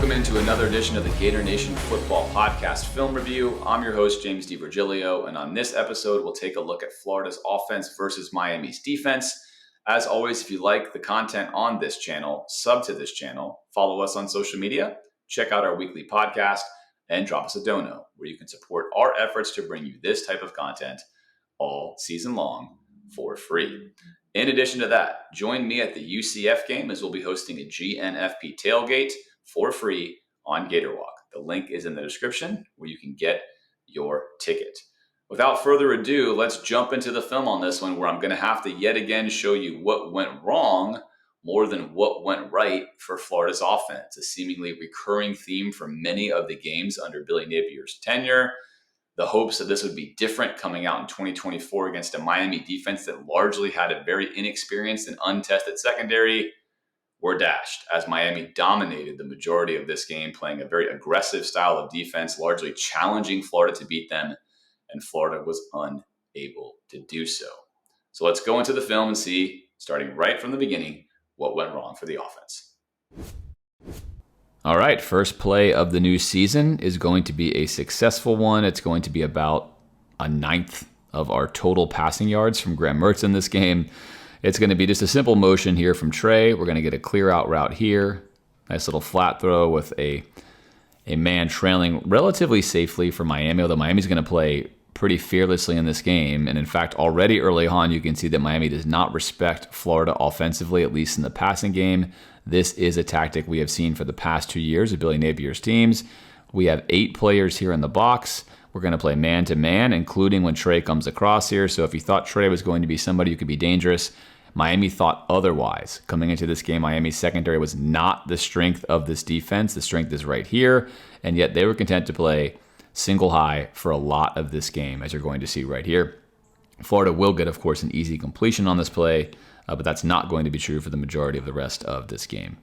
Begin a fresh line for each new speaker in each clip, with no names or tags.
Welcome into another edition of the Gator Nation Football Podcast Film Review. I'm your host, James DiVirgilio, and on this episode, we'll take a look at Florida's offense versus Miami's defense. As always, if you like the content on this channel, sub to this channel, follow us on social media, check out our weekly podcast, and drop us a dono, where you can support our efforts to bring you this type of content all season long for free. In addition to that, join me at the UCF game as we'll be hosting a GNFP tailgate for free on Gator Walk. The link is in the description where you can get your ticket. Without further ado, let's jump into the film on this one, where I'm going to have to yet again show you what went wrong more than what went right for Florida's offense, a seemingly recurring theme for many of the games under Billy Napier's tenure. The hopes that this would be different coming out in 2024 against a Miami defense that largely had a very inexperienced and untested secondary were dashed, as Miami dominated the majority of this game, playing a very aggressive style of defense, largely challenging Florida to beat them, and Florida was unable to do so. So let's go into the film and see, starting right from the beginning, what went wrong for the offense. All right, first play of the new season is going to be a successful one. It's going to be about a ninth of our total passing yards from Graham Mertz in this game. It's going to be just a simple motion here from Trey. We're going to get a clear out route here. Nice little flat throw with a man trailing relatively safely for Miami, although Miami's going to play pretty fearlessly in this game. And in fact, already early on, you can see that Miami does not respect Florida offensively, at least in the passing game. This is a tactic we have seen for the past 2 years of Billy Napier's teams. We have 8 players here in the box. We're going to play man-to-man, including when Trey comes across here. So if you thought Trey was going to be somebody who could be dangerous, Miami thought otherwise. Coming into this game, Miami's secondary was not the strength of this defense. The strength is right here, and yet they were content to play single high for a lot of this game, as you're going to see right here. Florida will get, of course, an easy completion on this play, but that's not going to be true for the majority of the rest of this game.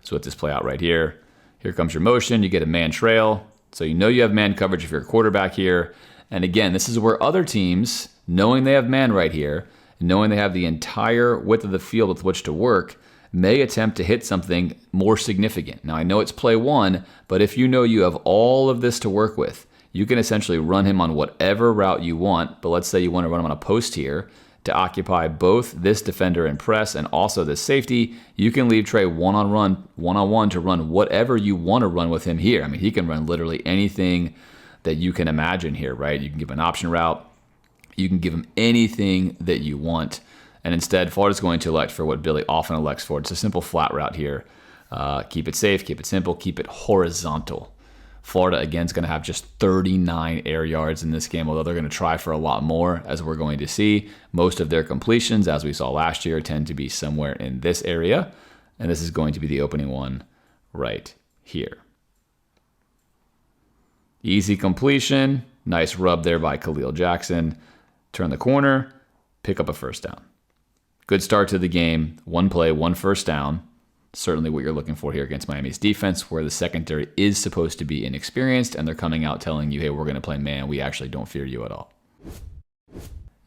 So let this play out right here. Here comes your motion. You get a man trail. So you know you have man coverage if you're a quarterback here. And again, this is where other teams, knowing they have man right here, knowing they have the entire width of the field with which to work, may attempt to hit something more significant. Now, I know it's play one, but if you know you have all of this to work with, you can essentially run him on whatever route you want. But let's say you want to run him on a post here to occupy both this defender and press and also this safety. You can leave Trey one-on-one to run whatever you want to run with him here. I mean, he can run literally anything that you can imagine here, right? You can give an option route. You can give him anything that you want. And instead, Florida's going to elect for what Billy often elects for. It's a simple flat route here. Keep it safe, keep it simple, keep it horizontal. Florida, again, is going to have just 39 air yards in this game, although they're going to try for a lot more, as we're going to see. Most of their completions, as we saw last year, tend to be somewhere in this area. And this is going to be the opening one right here. Easy completion. Nice rub there by Khalil Jackson. Turn the corner, pick up a first down. Good start to the game. One play, one first down. Certainly what you're looking for here against Miami's defense, where the secondary is supposed to be inexperienced, and they're coming out telling you, hey, we're going to play man. We actually don't fear you at all.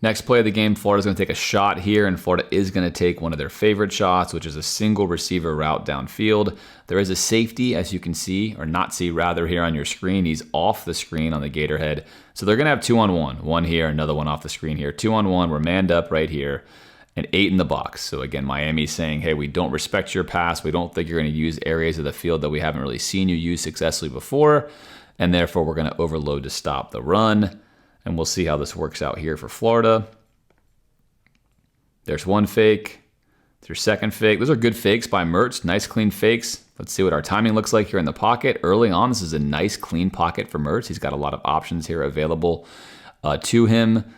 Next play of the game, Florida's going to take a shot here, and Florida is going to take one of their favorite shots, which is a single receiver route downfield. There is a safety, as you can see, or not see rather, here on your screen. He's off the screen on the Gator head. So they're going to have 2-on-1. One here, another one off the screen here. 2-on-1, we're manned up right here. And 8 in the box. So again, Miami's saying, hey, we don't respect your pass. We don't think you're going to use areas of the field that we haven't really seen you use successfully before. And therefore, we're going to overload to stop the run. And we'll see how this works out here for Florida. There's one fake. There's second fake. Those are good fakes by Mertz. Nice, clean fakes. Let's see what our timing looks like here in the pocket. Early on, this is a nice, clean pocket for Mertz. He's got a lot of options here available to him.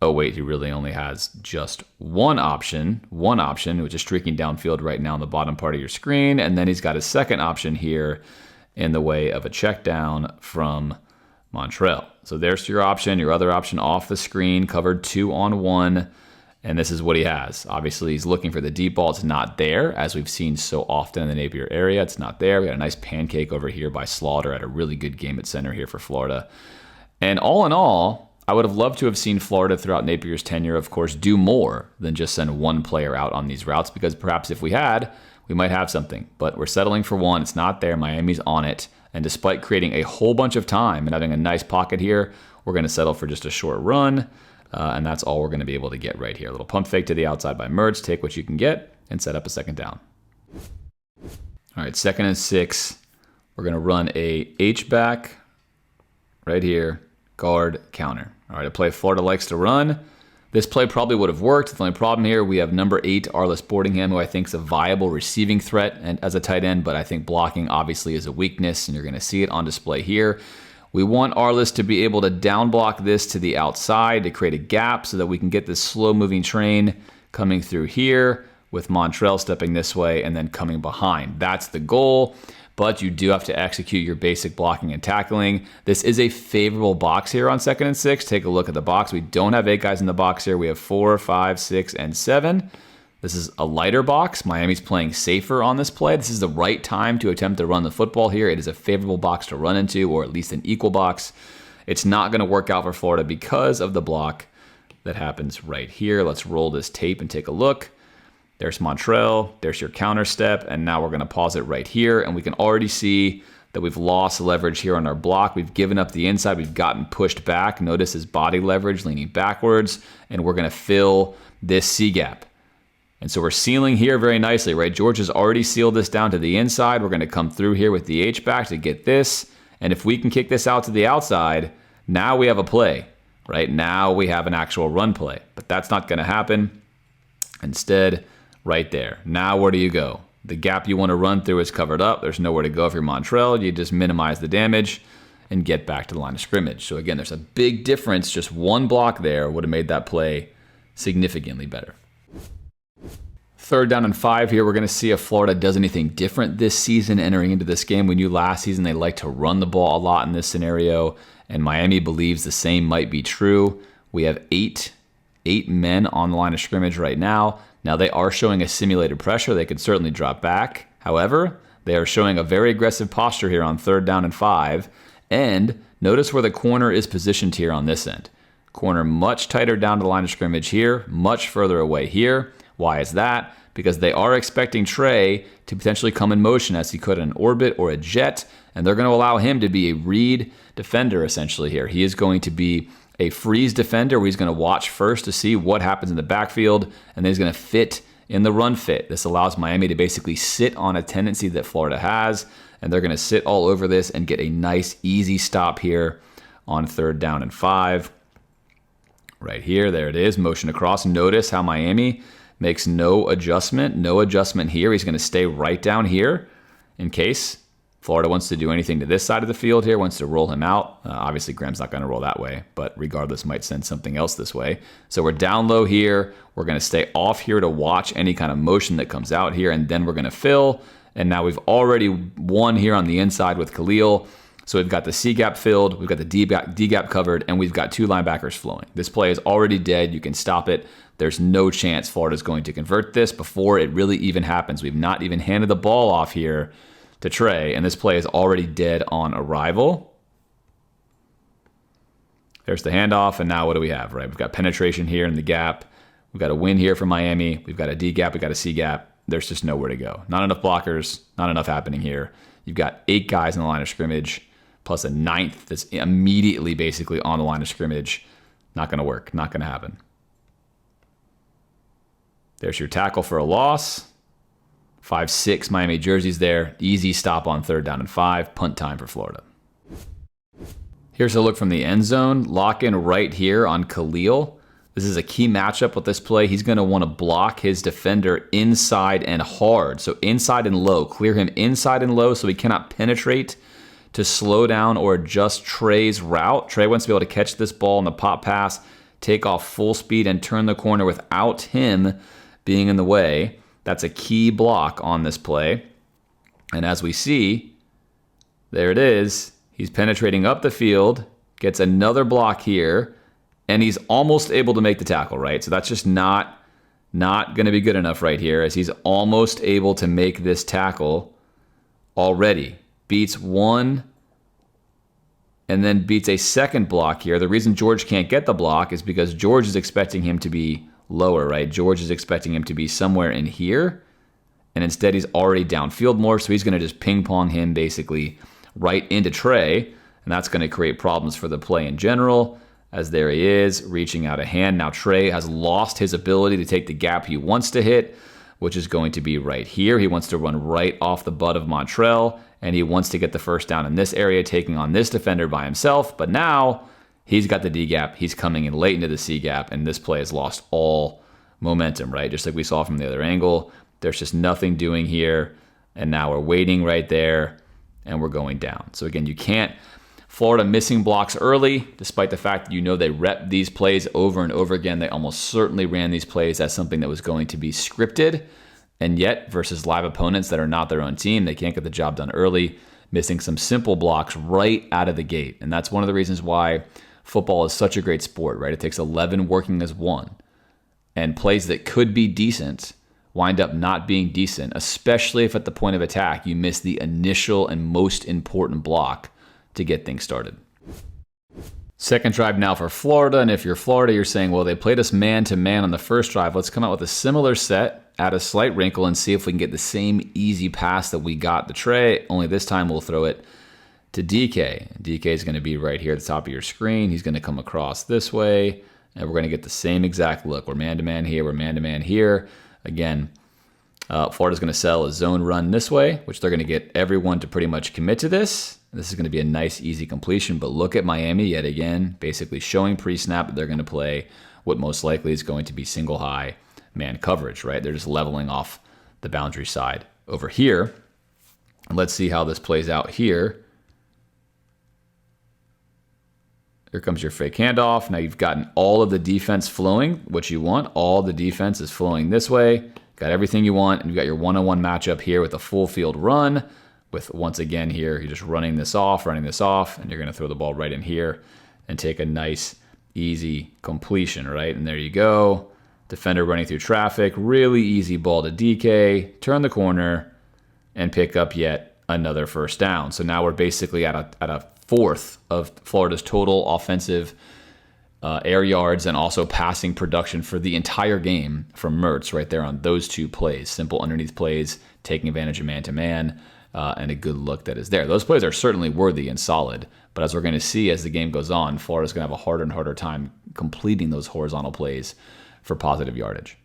Oh, wait, he really only has just one option, which is streaking downfield right now on the bottom part of your screen. And then he's got a second option here in the way of a check down from Montrell. So there's your option, your other option off the screen, covered 2-on-1. And this is what he has. Obviously, he's looking for the deep ball. It's not there, as we've seen so often in the Napier area. It's not there. We got a nice pancake over here by Slaughter at a really good game at center here for Florida. And all in all, I would have loved to have seen Florida throughout Napier's tenure, of course, do more than just send one player out on these routes, because perhaps if we had, we might have something. But we're settling for 1. It's not there. Miami's on it. And despite creating a whole bunch of time and having a nice pocket here, we're going to settle for just a short run. And that's all we're going to be able to get right here. A little pump fake to the outside by Mertz. Take what you can get and set up a second down. All right, 2nd and 6. We're going to run a H-back right here, guard, counter. All right, a play Florida likes to run. This play probably would have worked. The only problem here, we have number 8, Arliss Boardingham, who I think is a viable receiving threat and as a tight end, but I think blocking obviously is a weakness, and you're going to see it on display here. We want Arliss to be able to down block this to the outside to create a gap so that we can get this slow-moving train coming through here with Montrell stepping this way and then coming behind. That's the goal. But you do have to execute your basic blocking and tackling. This is a favorable box here on 2nd and 6. Take a look at the box. We don't have 8 guys in the box here. We have 4, 5, 6, and 7. This is a lighter box. Miami's playing safer on this play. This is the right time to attempt to run the football here. It is a favorable box to run into, or at least an equal box. It's not going to work out for Florida because of the block that happens right here. Let's roll this tape and take a look. There's Montrell, there's your counter step, and now we're going to pause it right here, and we can already see that we've lost leverage here on our block. We've given up the inside. We've gotten pushed back. Notice his body leverage leaning backwards, and we're going to fill this C gap. And so we're sealing here very nicely, right? George has already sealed this down to the inside. We're going to come through here with the H-back to get this, and if we can kick this out to the outside, now we have a play, right? Now we have an actual run play, but that's not going to happen. Instead, right there. Now where do you go? The gap you want to run through is covered up. There's nowhere to go if you're Montrell. You just minimize the damage and get back to the line of scrimmage. So again, there's a big difference. Just one block there would have made that play significantly better. 3rd down and 5 here. We're going to see if Florida does anything different this season entering into this game. We knew last season they like to run the ball a lot in this scenario, and Miami believes the same might be true. We have eight men on the line of scrimmage right now. Now, they are showing a simulated pressure. They could certainly drop back. However, they are showing a very aggressive posture here on 3rd down and 5. And notice where the corner is positioned here on this end. Corner much tighter down to the line of scrimmage here, much further away here. Why is that? Because they are expecting Trey to potentially come in motion as he could in an orbit or a jet, and they're going to allow him to be a read defender essentially here. He is going to be a freeze defender where he's going to watch first to see what happens in the backfield, and then he's going to fit in the run fit. This allows Miami to basically sit on a tendency that Florida has, and they're going to sit all over this and get a nice, easy stop here on 3rd down and 5. Right here, there it is, motion across. Notice how Miami makes no adjustment here. He's going to stay right down here in case Florida wants to do anything to this side of the field here, wants to roll him out. Obviously, Graham's not going to roll that way, but regardless, might send something else this way. So we're down low here. We're going to stay off here to watch any kind of motion that comes out here, and then we're going to fill. And now we've already won here on the inside with Khalil. So we've got the C gap filled, we've got the D gap covered, and we've got 2 linebackers flowing. This play is already dead. You can stop it. There's no chance Florida's going to convert this before it really even happens. We've not even handed the ball off here to Trey, and this play is already dead on arrival. There's the handoff, and now what do we have, right? We've got penetration here in the gap. We've got a win here for Miami. We've got a D gap. We've got a C gap. There's just nowhere to go. Not enough blockers. Not enough happening here. You've got 8 guys in the line of scrimmage, plus a 9th that's immediately basically on the line of scrimmage. Not going to work. Not going to happen. There's your tackle for a loss. 5-6 Miami jerseys there. Easy stop on 3rd down and 5. Punt time for Florida. Here's a look from the end zone. Lock in right here on Khalil. This is a key matchup with this play. He's going to want to block his defender inside and hard. So inside and low. Clear him inside and low so he cannot penetrate to slow down or adjust Trey's route. Trey wants to be able to catch this ball in the pop pass, take off full speed, and turn the corner without him being in the way. That's a key block on this play. And as we see, there it is. He's penetrating up the field, gets another block here, and he's almost able to make the tackle, right? So that's just not going to be good enough right here, as he's almost able to make this tackle already. Beats one and then beats a second block here. The reason George can't get the block is because George is expecting him to be lower, right? George is expecting him to be somewhere in here, and instead he's already downfield more, so he's going to just ping pong him basically right into Trey, and that's going to create problems for the play in general, as there he is, reaching out a hand. Now Trey has lost his ability to take the gap he wants to hit, which is going to be right here. He wants to run right off the butt of Montrell, and he wants to get the first down in this area, taking on this defender by himself, but now he's got the D gap, he's coming in late into the C gap, and this play has lost all momentum, right? Just like we saw from the other angle, there's just nothing doing here, and now we're waiting right there, and we're going down. So again, you can't, Florida missing blocks early, despite the fact that you know they rep these plays over and over again. They almost certainly ran these plays as something that was going to be scripted, and yet versus live opponents that are not their own team, they can't get the job done early, missing some simple blocks right out of the gate. And that's one of the reasons why football is such a great sport, right? It takes 11 working as one, and plays that could be decent wind up not being decent, especially if at the point of attack you miss the initial and most important block to get things started. Second drive now for Florida, and if you're Florida, you're saying, well, they played us man-to-man on the first drive. Let's come out with a similar set, add a slight wrinkle, and see if we can get the same easy pass that we got to Trey, only this time we'll throw it to DK. DK is going to be right here at the top of your screen. He's going to come across this way, and we're going to get the same exact look. We're man-to-man here, we're man-to-man here. Again, Florida's going to sell a zone run this way, which they're going to get everyone to pretty much commit to this. This is going to be a nice, easy completion, but look at Miami yet again, basically showing pre-snap that they're going to play what most likely is going to be single high man coverage, right? They're just leveling off the boundary side over here. And let's see how this plays out here. Here comes your fake handoff. Now you've gotten all of the defense flowing, what you want. All the defense is flowing this way. Got everything you want, and you got your one-on-one matchup here with a full field run. With, once again here, you're just running this off, and you're going to throw the ball right in here and take a nice, easy completion, right? And there you go. Defender running through traffic. Really easy ball to DK. Turn the corner and pick up yet another first down. So now we're basically at a fourth of Florida's total offensive air yards and also passing production for the entire game from Mertz right there on those two plays. Simple underneath plays, taking advantage of man-to-man, and a good look that is there. Those plays are certainly worthy and solid, but as we're going to see as the game goes on, Florida's going to have a harder and harder time completing those horizontal plays for positive yardage.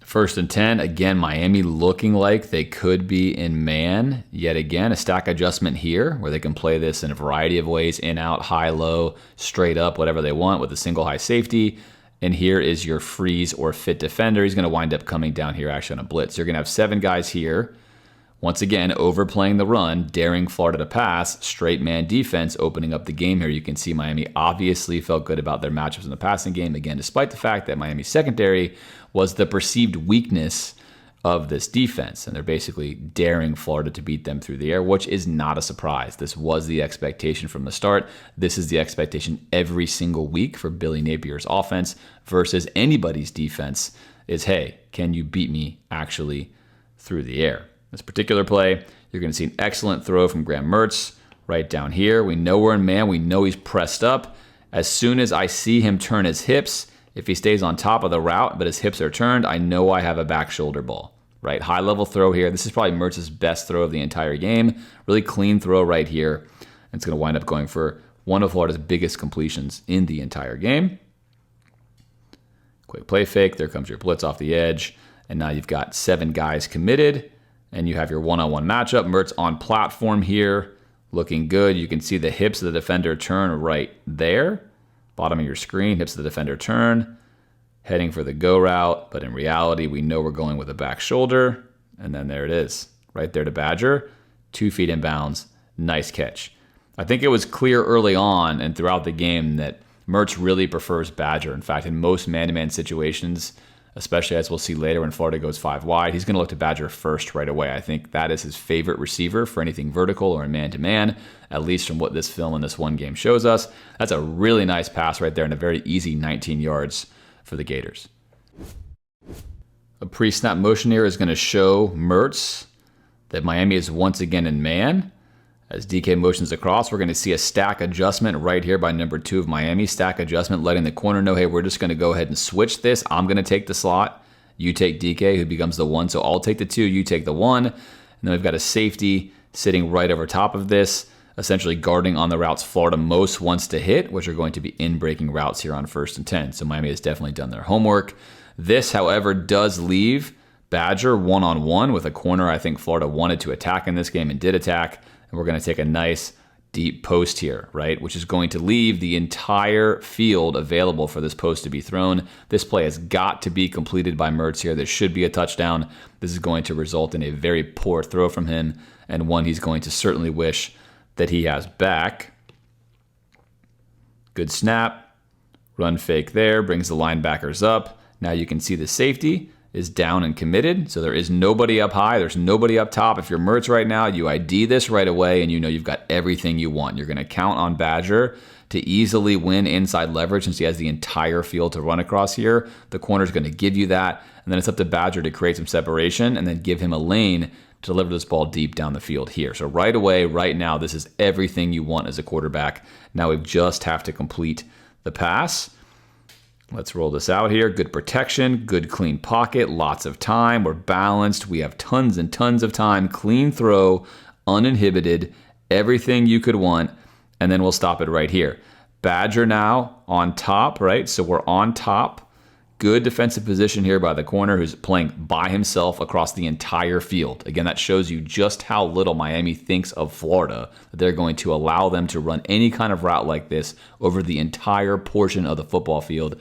First and 10, again, Miami looking like they could be in man. Yet again, a stack adjustment here where they can play this in a variety of ways, in, out, high, low, straight up, whatever they want with a single high safety. And here is your freeze or fit defender. He's going to wind up coming down here actually on a blitz. You're going to have 7 guys here. Once again, overplaying the run, daring Florida to pass, straight man defense, opening up the game here. You can see Miami obviously felt good about their matchups in the passing game. Again, despite the fact that Miami's secondary was the perceived weakness of this defense. And they're basically daring Florida to beat them through the air, which is not a surprise. This was the expectation from the start. This is the expectation every single week for Billy Napier's offense versus anybody's defense is, hey, can you beat me actually through the air? This particular play, you're going to see an excellent throw from Graham Mertz right down here. We know we're in man. We know he's pressed up. As soon as I see him turn his hips, if he stays on top of the route, but his hips are turned, I know I have a back shoulder ball, right? High level throw here. This is probably Mertz's best throw of the entire game. Really clean throw right here. And it's going to wind up going for one of Florida's biggest completions in the entire game. Quick play fake. There comes your blitz off the edge. And now you've got 7 guys committed. And you have your one-on-one matchup. Mertz on platform here, looking good. You can see the hips of the defender turn right there. Bottom of your screen, hips of the defender turn. Heading for the go route, but in reality, we know we're going with a back shoulder. And then there it is, right there to Badger. 2 feet in bounds. Nice catch. I think it was clear early on and throughout the game that Mertz really prefers Badger. In fact, in most man-to-man situations, especially as we'll see later when Florida goes 5 wide, he's going to look to Badger first right away. I think that is his favorite receiver for anything vertical or in man-to-man, at least from what this film and this one game shows us. That's a really nice pass right there and a very easy 19 yards for the Gators. A pre-snap motion here is going to show Mertz that Miami is once again in man. As DK motions across, we're going to see a stack adjustment right here by number 2 of Miami. Stack adjustment, letting the corner know, hey, we're just going to go ahead and switch this. I'm going to take the slot. You take DK, who becomes the 1. So I'll take the 2, you take the 1. And then we've got a safety sitting right over top of this, essentially guarding on the routes Florida most wants to hit, which are going to be in-breaking routes here on 1st and 10. So Miami has definitely done their homework. This, however, does leave Badger one-on-one with a corner I think Florida wanted to attack in this game and did attack. And we're going to take a nice deep post here, right? Which is going to leave the entire field available for this post to be thrown. This play has got to be completed by Mertz here. This should be a touchdown. This is going to result in a very poor throw from him, and one he's going to certainly wish that he has back. Good snap. Run fake there. Brings the linebackers up. Now you can see the safety is down and committed. So there is nobody up high. There's nobody up top. If you're Mertz right now, you ID this right away and you know you've got everything you want. You're going to count on Badger to easily win inside leverage since he has the entire field to run across here. The corner's going to give you that. And then it's up to Badger to create some separation and then give him a lane to deliver this ball deep down the field here. So right away, right now, this is everything you want as a quarterback. Now we just have to complete the pass. Let's roll this out here. Good protection, good clean pocket, lots of time. We're balanced. We have tons and tons of time. Clean throw, uninhibited, everything you could want. And then we'll stop it right here. Badger now on top, right? So we're on top. Good defensive position here by the corner who's playing by himself across the entire field. Again, that shows you just how little Miami thinks of Florida, that they're going to allow them to run any kind of route like this over the entire portion of the football field.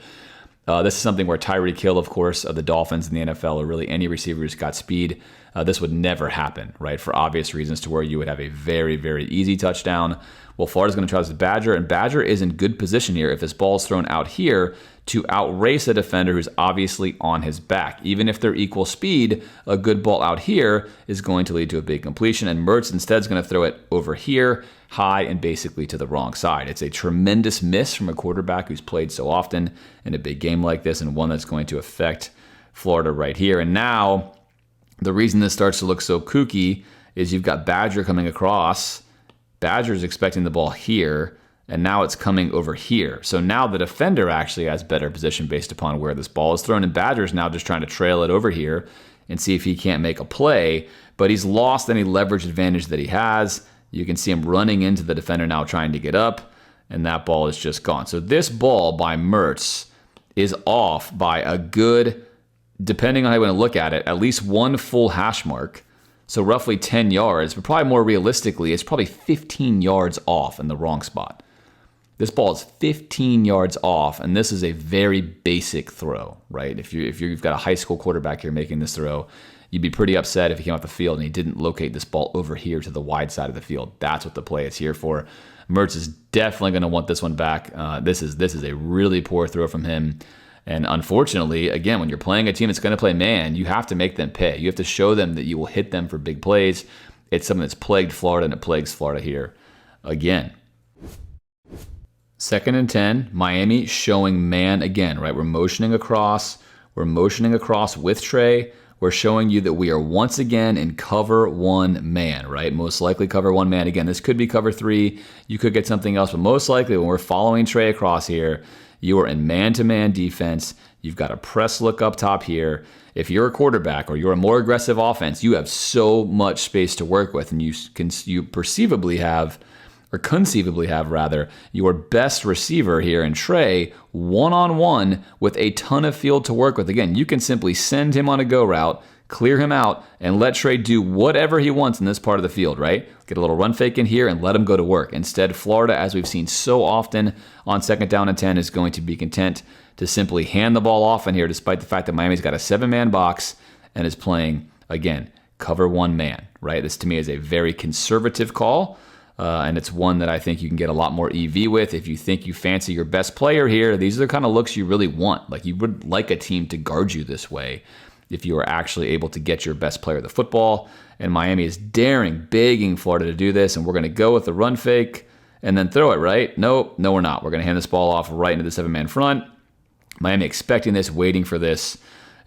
This is something where Tyreek Hill, of course, of the Dolphins in the NFL, or really any receiver who's got speed, this would never happen, right? For obvious reasons, to where you would have a very, very easy touchdown. Well, Florida's going to try this with Badger, and Badger is in good position here if this ball is thrown out here to outrace a defender who's obviously on his back. Even if they're equal speed, a good ball out here is going to lead to a big completion, and Mertz instead is going to throw it over here, high and basically to the wrong side. It's a tremendous miss from a quarterback who's played so often in a big game like this, and one that's going to affect Florida right here. And now, the reason this starts to look so kooky is you've got Badger coming across. Badger's expecting the ball here, and now it's coming over here. So now the defender actually has better position based upon where this ball is thrown, and Badger's now just trying to trail it over here and see if he can't make a play, but he's lost any leverage advantage that he has. You can see him running into the defender now trying to get up, and that ball is just gone. So this ball by Mertz is off by a good, depending on how you want to look at it, at least one full hash mark. So roughly 10 yards, but probably more realistically, it's probably 15 yards off in the wrong spot. This ball is 15 yards off, and this is a very basic throw, right? If you've got a high school quarterback here making this throw, you'd be pretty upset if he came off the field and he didn't locate this ball over here to the wide side of the field. That's what the play is here for. Mertz is definitely going to want this one back. This is a really poor throw from him. And unfortunately, again, when you're playing a team that's going to play man, you have to make them pay. You have to show them that you will hit them for big plays. It's something that's plagued Florida, and it plagues Florida here again. 2nd and 10, Miami showing man again, right? We're motioning across. We're motioning across with Trey. We're showing you that we are once again in cover one man, right? Most likely cover one man. Again, this could be cover 3. You could get something else, but most likely when we're following Trey across here, you are in man-to-man defense. You've got a press look up top here. If you're a quarterback or you're a more aggressive offense, you have so much space to work with, and you perceivably have, or conceivably have rather, your best receiver here in Trey one-on-one with a ton of field to work with. Again, you can simply send him on a go route, clear him out, and let Trey do whatever he wants in this part of the field, right? Get a little run fake in here and let him go to work. Instead, Florida, as we've seen so often on 2nd down and 10, is going to be content to simply hand the ball off in here, despite the fact that Miami's got a 7-man box and is playing, again, cover one man, right? This to me is a very conservative call, and it's one that I think you can get a lot more EV with. If you think you fancy your best player here, these are the kind of looks you really want. Like, you would like a team to guard you this way if you are actually able to get your best player the football. And Miami is daring, begging Florida to do this, and we're going to go with the run fake and then throw it, right? No, we're not. We're going to hand this ball off right into the 7-man front. Miami expecting this, waiting for this,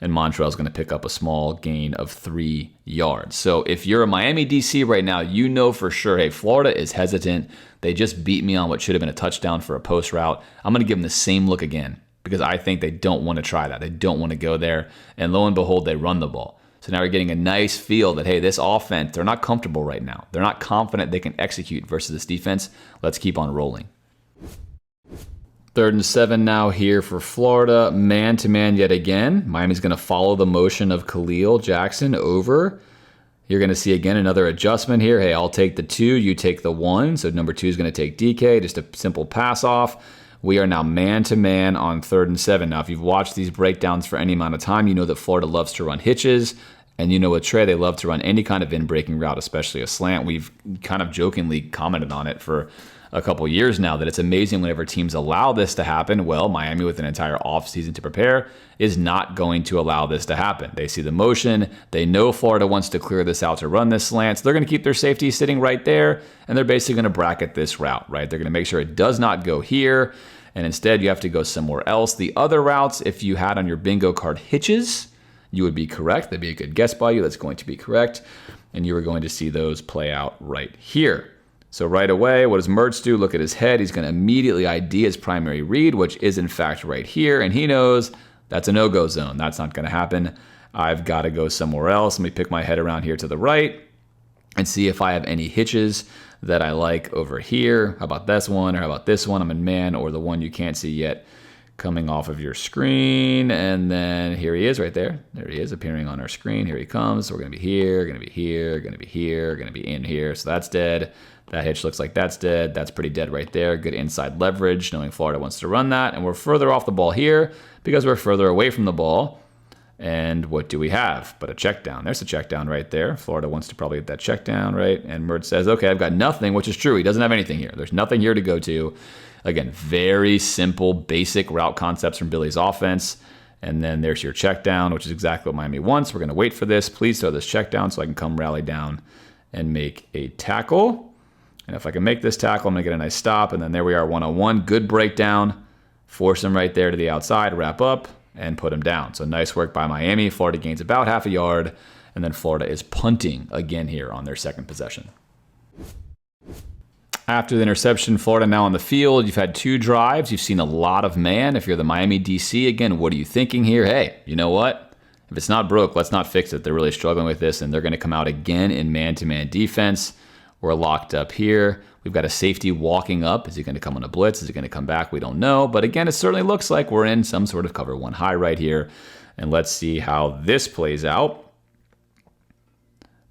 and Montrell's going to pick up a small gain of 3 yards. So if you're a Miami DC right now, you know for sure, hey, Florida is hesitant. They just beat me on what should have been a touchdown for a post route. I'm going to give them the same look again, because I think they don't want to try that. They don't want to go there. And lo and behold, they run the ball. So now we're getting a nice feel that, hey, this offense, they're not comfortable right now. They're not confident they can execute versus this defense. Let's keep on rolling. 3rd and 7 now here for Florida. Man-to-man yet again. Miami's going to follow the motion of Khalil Jackson over. You're going to see, again, another adjustment here. Hey, I'll take the 2, you take the 1. So number 2 is going to take DK, just a simple pass off. We are now man-to-man on 3rd and 7. Now, if you've watched these breakdowns for any amount of time, you know that Florida loves to run hitches. And you know with Trey, they love to run any kind of in-breaking route, especially a slant. We've kind of jokingly commented on it for a couple years now that it's amazing whenever teams allow this to happen. Well, Miami, with an entire offseason to prepare, is not going to allow this to happen. They see the motion. They know Florida wants to clear this out to run this slant. So they're going to keep their safety sitting right there, and they're basically going to bracket this route, right? They're going to make sure it does not go here, and instead you have to go somewhere else. The other routes, if you had on your bingo card hitches, you would be correct. That'd be a good guess by you. That's going to be correct. And you are going to see those play out right here. So right away, what does Mertz do? Look at his head. He's going to immediately ID his primary read, which is in fact right here. And he knows that's a no-go zone. That's not going to happen. I've got to go somewhere else. Let me pick my head around here to the right and see if I have any hitches that I like over here. How about this one? Or how about this one? I'm in man, or the one you can't see yet coming off of your screen. And then here he is right there. There he is appearing on our screen. Here he comes. So we're going to be here, going to be here, going to be here, going to be in here. So that's dead. That hitch looks like that's dead. That's pretty dead right there. Good inside leverage, knowing Florida wants to run that. And we're further off the ball here because we're further away from the ball. And what do we have but a check down? There's a check down right there. Florida wants to probably get that check down, right? And Mertz says, okay, I've got nothing, which is true. He doesn't have anything here. There's nothing here to go to. Again, very simple, basic route concepts from Billy's offense. And then there's your check down, which is exactly what Miami wants. We're going to wait for this. Please throw this check down so I can come rally down and make a tackle. And if I can make this tackle, I'm going to get a nice stop. And then there we are, 1-on-1. Good breakdown. Force him right there to the outside, wrap up, and put him down. So nice work by Miami. Florida gains about half a yard. And then Florida is punting again here on their second possession. After the interception, Florida now on the field. You've had 2 drives. You've seen a lot of man. If you're the Miami DC, again, what are you thinking here? Hey, you know what? If it's not broke, let's not fix it. They're really struggling with this, and they're going to come out again in man-to-man defense. We're locked up here. We've got a safety walking up. Is he going to come on a blitz? Is he going to come back? We don't know. But again, it certainly looks like we're in some sort of cover 1 high right here. And let's see how this plays out.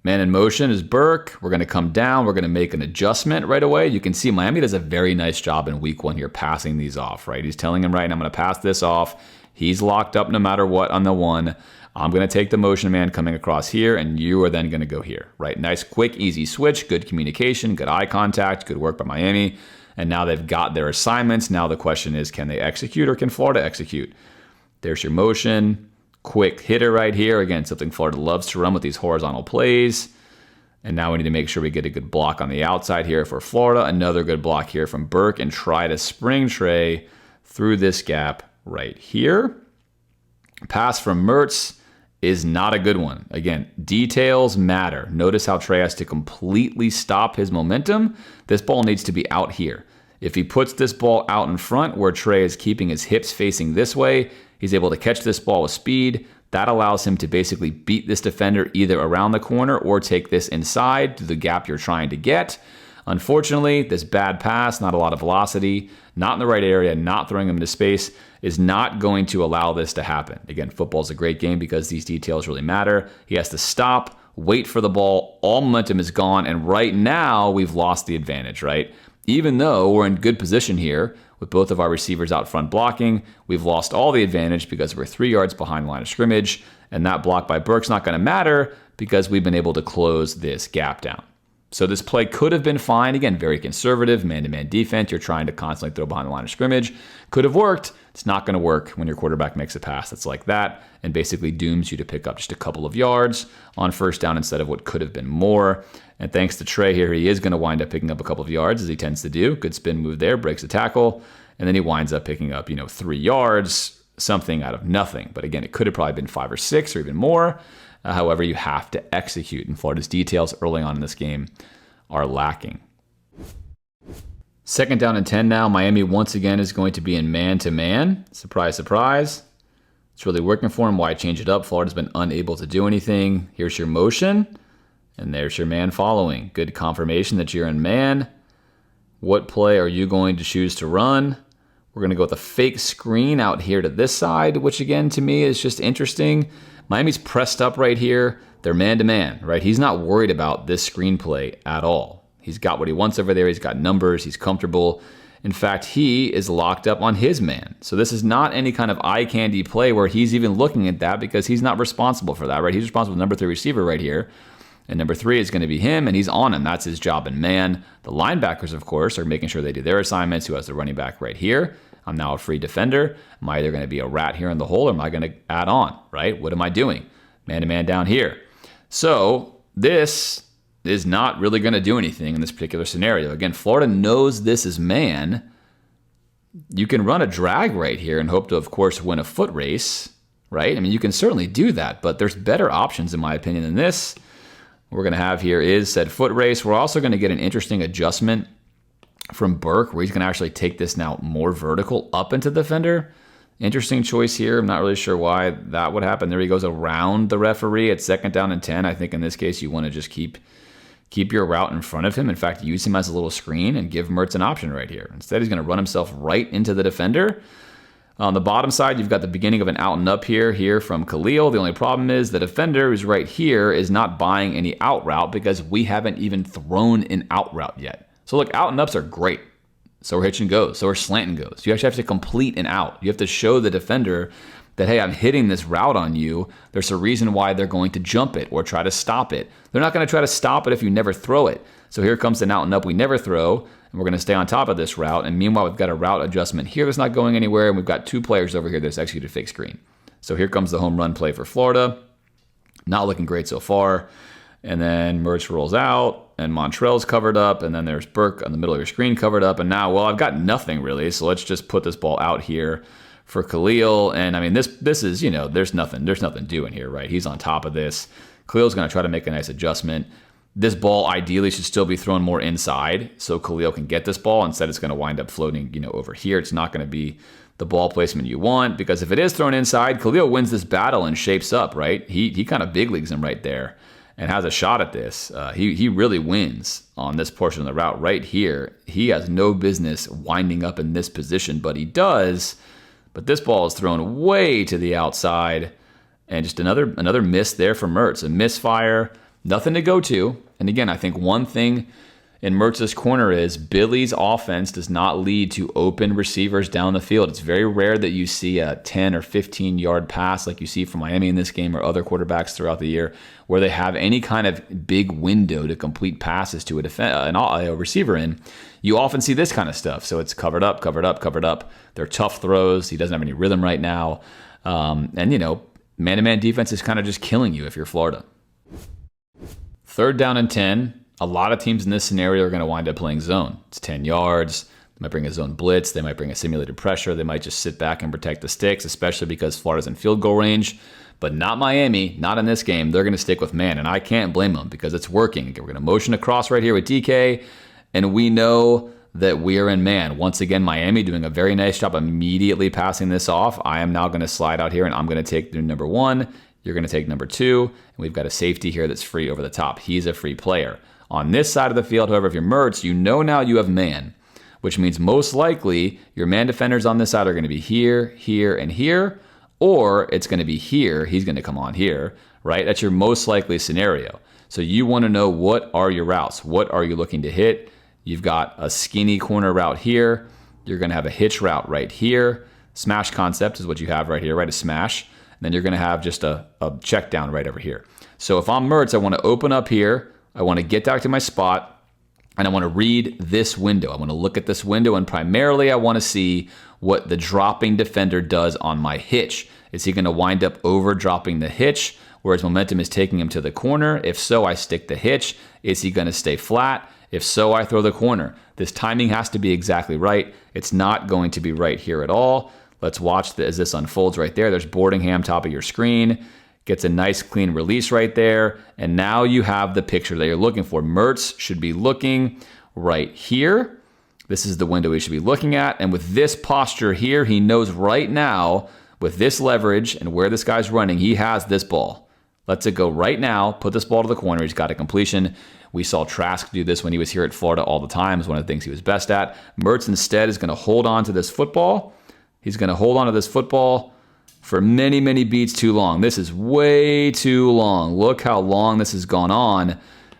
Man in motion is Burke. We're going to come down. We're going to make an adjustment right away. You can see Miami does a very nice job in week 1 here passing these off, right? He's telling him, right, I'm going to pass this off. He's locked up no matter what on the 1. I'm going to take the motion man coming across here, and you are then going to go here, right? Nice, quick, easy switch, good communication, good eye contact, good work by Miami. And now they've got their assignments. Now the question is, can they execute or can Florida execute? There's your motion. Quick hitter right here. Again, something Florida loves to run with these horizontal plays. And now we need to make sure we get a good block on the outside here for Florida. Another good block here from Burke, and try to spring Trey through this gap right here. Pass from Mertz is not a good one. Again, details matter. Notice how Trey has to completely stop his momentum. This ball needs to be out here. If he puts this ball out in front where Trey is keeping his hips facing this way, he's able to catch this ball with speed. That allows him to basically beat this defender either around the corner or take this inside to the gap you're trying to get. Unfortunately, this bad pass, not a lot of velocity, not in the right area, not throwing him into space, is not going to allow this to happen. Again, football is a great game because these details really matter. He has to stop, wait for the ball, all momentum is gone, and right now we've lost the advantage, right? Even though we're in good position here with both of our receivers out front blocking, we've lost all the advantage because we're 3 yards behind the line of scrimmage, and that block by Burke's not going to matter because we've been able to close this gap down. So this play could have been fine. Again, very conservative, man-to-man defense. You're trying to constantly throw behind the line of scrimmage. Could have worked. It's not going to work when your quarterback makes a pass that's like that and basically dooms you to pick up just a couple of yards on first down instead of what could have been more. And thanks to Trey here, he is going to wind up picking up a couple of yards, as he tends to do. Good spin move there, breaks a tackle, and then he winds up picking up, 3 yards, something out of nothing. But again, it could have probably been 5 or 6 or even more. However, you have to execute, and Florida's details early on in this game are lacking. Second down and 10 now. Miami once again is going to be in man-to-man. Surprise, surprise. It's really working for him. Why change it up? Florida's been unable to do anything. Here's your motion, and there's your man following. Good confirmation that you're in man. What play are you going to choose to run? We're going to go with a fake screen out here to this side, which again, to me, is just interesting. Miami's pressed up right here. They're man-to-man, right? He's not worried about this screenplay at all. He's got what he wants over there. He's got numbers. He's comfortable. In fact, he is locked up on his man. So this is not any kind of eye candy play where he's even looking at that because he's not responsible for that, right? He's responsible for number 3 receiver right here. And number 3 is going to be him, and he's on him. That's his job in man. The linebackers, of course, are making sure they do their assignments. Who has the running back right here? I'm now a free defender. Am I either going to be a rat here in the hole, or am I going to add on, right? What am I doing? Man-to-man down here. So this is not really going to do anything in this particular scenario. Again, Florida knows this is man. You can run a drag right here and hope to, of course, win a foot race, right? I mean, you can certainly do that, but there's better options, in my opinion, than this. What we're going to have here is said foot race. We're also going to get an interesting adjustment from Burke, where he's going to actually take this now more vertical up into the defender. Interesting choice here. I'm not really sure why that would happen. There he goes around the referee at second down and 10. I think in this case, you want to just keep your route in front of him. In fact, use him as a little screen and give Mertz an option right here. Instead, he's going to run himself right into the defender. On the bottom side, you've got the beginning of an out and up here from Khalil. The only problem is the defender who's right here is not buying any out route because we haven't even thrown an out route yet. So look, out and ups are great. So are hitch and goes. So are slant and goes. You actually have to complete an out. You have to show the defender that, hey, I'm hitting this route on you. There's a reason why they're going to jump it or try to stop it. They're not going to try to stop it if you never throw it. So here comes an out and up we never throw, and we're going to stay on top of this route. And meanwhile, we've got a route adjustment here that's not going anywhere, and we've got 2 players over here that's executed fake screen. So here comes the home run play for Florida. Not looking great so far. And then Mertz rolls out, and Montrell's covered up, and then there's Burke on the middle of your screen covered up. And now, well, I've got nothing really, so let's just put this ball out here for Khalil. And I mean, this is, there's nothing doing here, right? He's on top of this. Khalil's going to try to make a nice adjustment. This ball ideally should still be thrown more inside so Khalil can get this ball. Instead, it's going to wind up floating, over here. It's not going to be the ball placement you want, because if it is thrown inside, Khalil wins this battle and shapes up, right? He kind of big leagues him right there and has a shot at this. He really wins on this portion of the route right here. He has no business winding up in this position, but he does. But this ball is thrown way to the outside, and just another miss there for Mertz. A misfire, nothing to go to. And again, I think one thing in Mertz's corner is Billy's offense does not lead to open receivers down the field. It's very rare that you see a 10 or 15-yard pass like you see from Miami in this game or other quarterbacks throughout the year where they have any kind of big window to complete passes to a receiver in. You often see this kind of stuff. So it's covered up, covered up, covered up. They're tough throws. He doesn't have any rhythm right now. Man-to-man defense is kind of just killing you if you're Florida. Third down and 10. A lot of teams in this scenario are going to wind up playing zone. It's 10 yards. They might bring a zone blitz. They might bring a simulated pressure. They might just sit back and protect the sticks, especially because Florida's in field goal range. But not Miami, not in this game. They're going to stick with man, and I can't blame them because it's working. We're going to motion across right here with DK, and we know that we are in man. Once again, Miami doing a very nice job immediately passing this off. I am now going to slide out here, and I'm going to take the number 1. You're going to take number 2, and we've got a safety here that's free over the top. He's a free player. On this side of the field, however, if you're Mertz, now you have man, which means most likely your man defenders on this side are going to be here, here, and here, or it's going to be here. He's going to come on here, right? That's your most likely scenario. So you want to know, what are your routes? What are you looking to hit? You've got a skinny corner route here. You're going to have a hitch route right here. Smash concept is what you have right here, right? A smash. And then you're going to have just a check down right over here. So if I'm Mertz, I want to open up here. I want to get back to my spot, and I want to read this window. I want to look at this window, and primarily I want to see what the dropping defender does on my hitch. Is he going to wind up over dropping the hitch, where his momentum is taking him to the corner? If so, I stick the hitch. Is he going to stay flat? If so, I throw the corner. This timing has to be exactly right. It's not going to be right here at all. Let's watch as this unfolds right there. There's Boardingham, top of your screen. Gets a nice clean release right there. And now you have the picture that you're looking for. Mertz should be looking right here This is the window he should be looking at. And with this posture here, he knows right now, with this leverage and where this guy's running, he has this ball. Lets it go right now, put this ball to the corner. He's got a completion. We saw Trask do this when he was here at Florida all the time. It's one of the things he was best at. Mertz instead is going to hold on to this football. He's going to hold on to this football for many, many beats too long. This is way too long. Look how long this has gone on.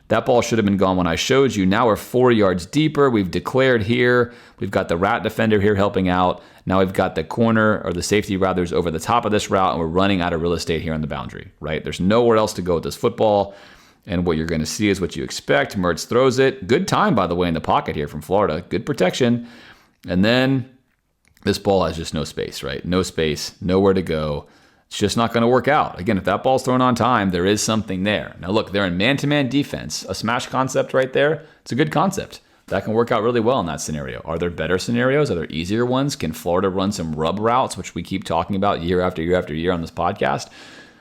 That ball should have been gone when I showed you. Now we're 4 yards deeper. We've declared here. We've got the rat defender here helping out. Now we've got the corner, or the safety rather, is over the top of this route, and we're running out of real estate here on the boundary, right? There's nowhere else to go with this football, and what you're going to see is what you expect. Mertz throws it. Good time, by the way, in the pocket here from Florida. Good protection. And then this ball has just no space, right? No space, nowhere to go. It's just not going to work out. Again, if that ball's thrown on time, there is something there. Now look, they're in man-to-man defense. A smash concept right there, it's a good concept. That can work out really well in that scenario. Are there better scenarios? Are there easier ones? Can Florida run some rub routes, which we keep talking about year after year after year on this podcast?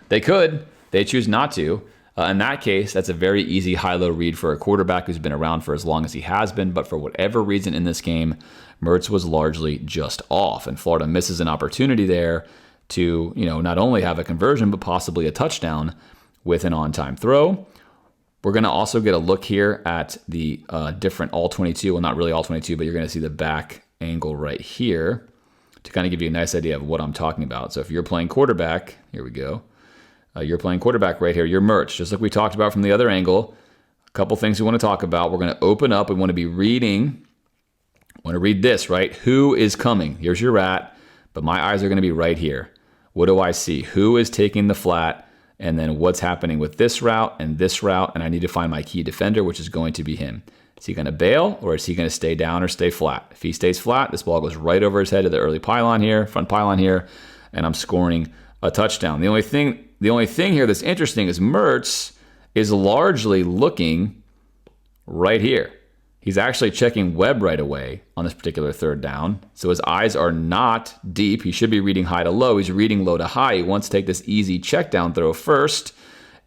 They could. They choose not to. In that case, that's a very easy high-low read for a quarterback who's been around for as long as he has been. But for whatever reason in this game, Mertz was largely just off. And Florida misses an opportunity there to, not only have a conversion, but possibly a touchdown with an on-time throw. We're going to also get a look here at the different all-22. Well, not really all-22, but you're going to see the back angle right here to kind of give you a nice idea of what I'm talking about. So if you're playing quarterback, here we go. You're playing quarterback right here. You're Mertz, just like we talked about from the other angle. A couple things we want to talk about. We're going to open up. We want to be reading. I want to read this, right? Who is coming? Here's your rat, but my eyes are going to be right here. What do I see? Who is taking the flat? And then what's happening with this route? And I need to find my key defender, which is going to be him. Is he going to bail, or is he going to stay down or stay flat? If he stays flat, this ball goes right over his head to the early pylon here, front pylon here, and I'm scoring a touchdown. The only thing here that's interesting is Mertz is largely looking right here. He's actually checking Webb right away on this particular third down. So his eyes are not deep. He should be reading high to low. He's reading low to high. He wants to take this easy check down throw first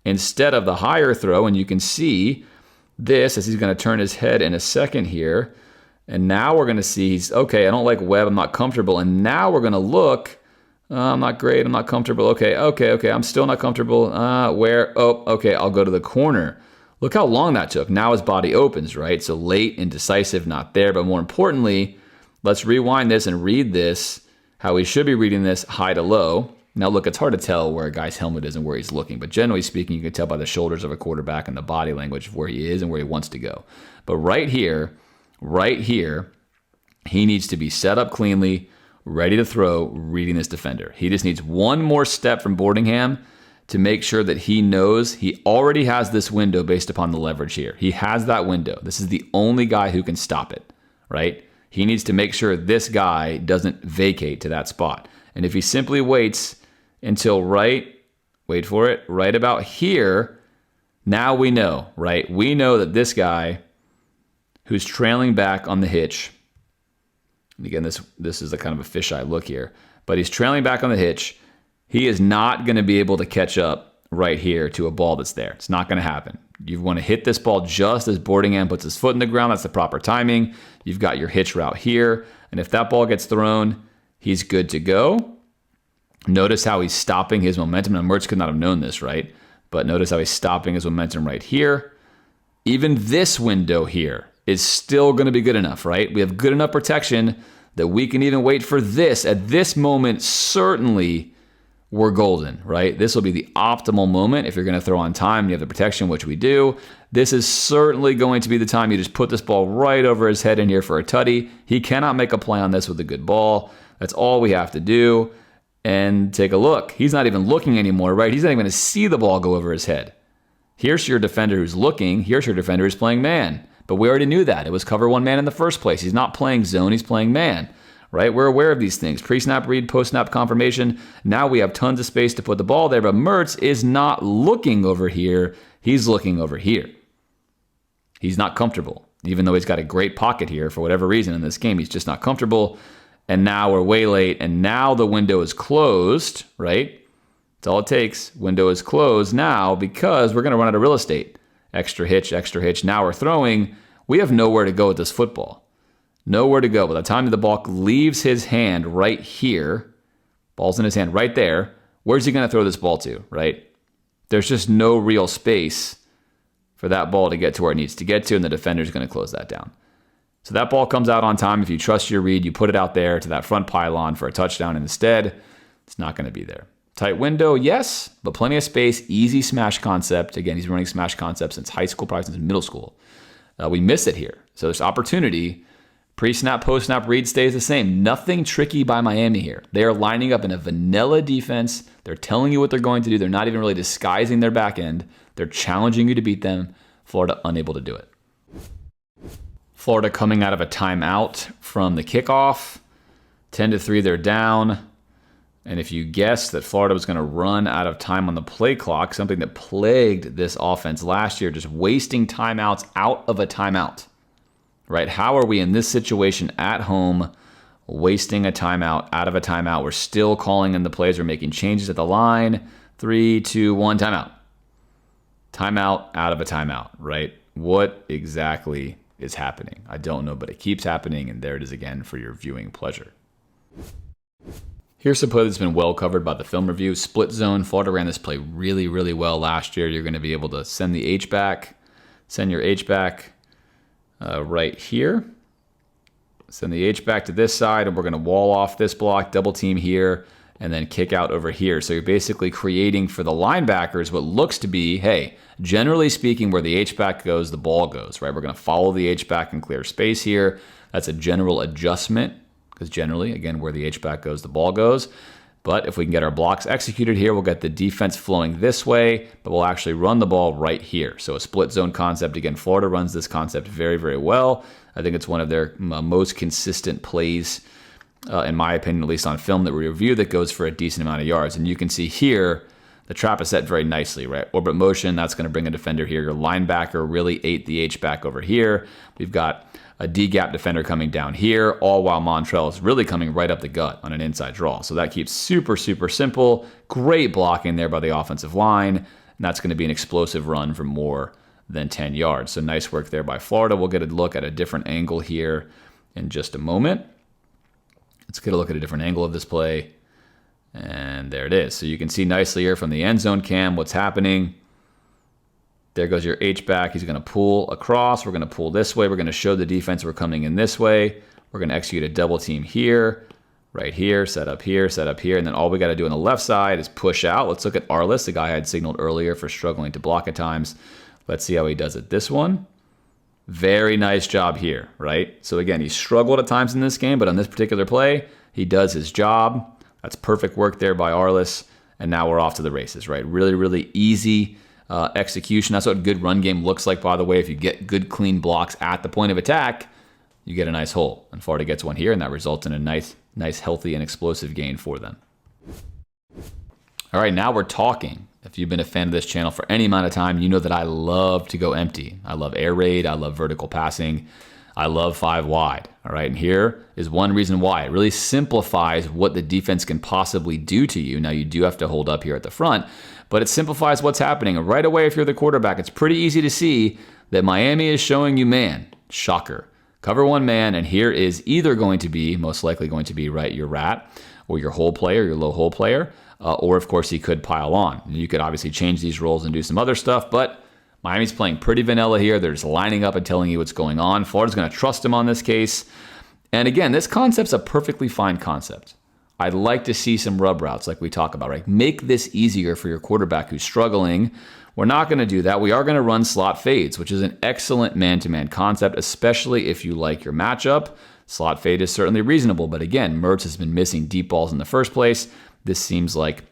instead of the higher throw. And you can see this as he's going to turn his head in a second here. And now we're going to see okay, I don't like Webb. I'm not comfortable. And now we're going to look. I'm not great. I'm not comfortable. Okay. I'm still not comfortable. Where? Oh, okay. I'll go to the corner. Look how long that took. Now his body opens, right? So late, indecisive, not there. But more importantly, let's rewind this and read this, how he should be reading this high to low. Now look, it's hard to tell where a guy's helmet is and where he's looking. But generally speaking, you can tell by the shoulders of a quarterback and the body language of where he is and where he wants to go. But right here, he needs to be set up cleanly, ready to throw, reading this defender. He just needs one more step from Boardingham to make sure that he knows he already has this window based upon the leverage here. He has that window. This is the only guy who can stop it, right? He needs to make sure this guy doesn't vacate to that spot. And if he simply waits until right about here, now we know, right? We know that this guy who's trailing back on the hitch, and again, this is a kind of a fisheye look here, but he's trailing back on the hitch. He is not going to be able to catch up right here to a ball that's there. It's not going to happen. You want to hit this ball just as Boardingham puts his foot in the ground. That's the proper timing. You've got your hitch route here. And if that ball gets thrown, he's good to go. Notice how he's stopping his momentum. Now, Mertz could not have known this, right? But notice how he's stopping his momentum right here. Even this window here is still going to be good enough, right? We have good enough protection that we can even wait for this. At this moment, certainly we're golden, right? This will be the optimal moment if you're going to throw on time and you have the protection, which we do. This is certainly going to be the time you just put this ball right over his head in here for a tutty. He cannot make a play on this with a good ball. That's all we have to do. And take a look. He's not even looking anymore, right? He's not even going to see the ball go over his head. Here's your defender who's looking. Here's your defender who's playing man. But we already knew that. It was cover one man in the first place. He's not playing zone. He's playing man. Right? We're aware of these things. Pre-snap read, post-snap confirmation. Now we have tons of space to put the ball there, but Mertz is not looking over here. He's looking over here. He's not comfortable. Even though he's got a great pocket here, for whatever reason in this game, he's just not comfortable. And now we're way late, and now the window is closed, right? That's all it takes. Window is closed now because we're going to run out of real estate. Extra hitch, extra hitch. Now we're throwing. We have nowhere to go with this football. Nowhere to go. By the time the ball leaves his hand right here, ball's in his hand right there, where's he going to throw this ball to, right? There's just no real space for that ball to get to where it needs to get to, and the defender's going to close that down. So that ball comes out on time. If you trust your read, you put it out there to that front pylon for a touchdown, and instead, it's not going to be there. Tight window, yes, but plenty of space, easy smash concept. Again, he's running smash concept since high school, probably since middle school. We miss it here. So there's opportunity. Pre-snap, post-snap read stays the same. Nothing tricky by Miami here. They are lining up in a vanilla defense. They're telling you what they're going to do. They're not even really disguising their back end. They're challenging you to beat them. Florida unable to do it. Florida coming out of a timeout from the kickoff. 10-3, they're down. And if you guessed that Florida was going to run out of time on the play clock, something that plagued this offense last year, just wasting timeouts out of a timeout, right? How are we in this situation at home wasting a timeout out of a timeout? We're still calling in the plays. We're making changes at the line. 3, 2, 1, timeout. Timeout out of a timeout, right? What exactly is happening? I don't know, but it keeps happening, and there it is again for your viewing pleasure. Here's some play that's been well covered by the film review. Split zone. Florida ran this play really, really well last year. You're going to be able to send the H-back, send your H-back right here. Send the H-back to this side, and we're going to wall off this block, double team here, and then kick out over here. So you're basically creating for the linebackers what looks to be, hey, generally speaking, where the H-back goes, the ball goes, right? We're going to follow the H-back and clear space here. That's a general adjustment, because generally, again, where the H-back goes, the ball goes. But if we can get our blocks executed here, we'll get the defense flowing this way, but we'll actually run the ball right here. So a split zone concept. Again, Florida runs this concept very, very well. I think it's one of their most consistent plays, in my opinion, at least on film that we review, that goes for a decent amount of yards. And you can see here, the trap is set very nicely, right? Orbit motion, that's going to bring a defender here. Your linebacker really ate the H-back over here. We've got a D-gap defender coming down here, all while Montrell is really coming right up the gut on an inside draw. So that keeps super, super simple. Great blocking there by the offensive line. And that's going to be an explosive run for more than 10 yards. So nice work there by Florida. We'll get a look at a different angle here in just a moment. Let's get a look at a different angle of this play. And there it is. So you can see nicely here from the end zone cam what's happening. There goes your H-back. He's going to pull across. We're going to pull this way. We're going to show the defense we're coming in this way. We're going to execute a double team here, right here, set up here, set up here. And then all we got to do on the left side is push out. Let's look at Arliss, the guy I had signaled earlier for struggling to block at times. Let's see how he does it. This one, very nice job here, right? So again, he struggled at times in this game, but on this particular play, he does his job. That's perfect work there by Arliss. And now we're off to the races, right? Really, really easy execution. That's what a good run game looks like, by the way. If you get good, clean blocks at the point of attack, you get a nice hole. And Florida gets one here, and that results in a nice, healthy, and explosive gain for them. All right, now we're talking. If you've been a fan of this channel for any amount of time, you know that I love to go empty. I love air raid. I love vertical passing. I love 5 wide. All right, and here is one reason why. It really simplifies what the defense can possibly do to you. Now, you do have to hold up here at the front, but it simplifies what's happening. And right away, if you're the quarterback, it's pretty easy to see that Miami is showing you man. Shocker. Cover one man, and here is either going to be, most likely going to be, right, your rat, or your hole player, your low hole player, or of course he could pile on. You could obviously change these roles and do some other stuff, but Miami's playing pretty vanilla here. They're just lining up and telling you what's going on. Florida's going to trust him on this case. And again, this concept's a perfectly fine concept. I'd like to see some rub routes like we talk about, right? Make this easier for your quarterback who's struggling. We're not going to do that. We are going to run slot fades, which is an excellent man-to-man concept, especially if you like your matchup. Slot fade is certainly reasonable, but again, Mertz has been missing deep balls in the first place. This seems like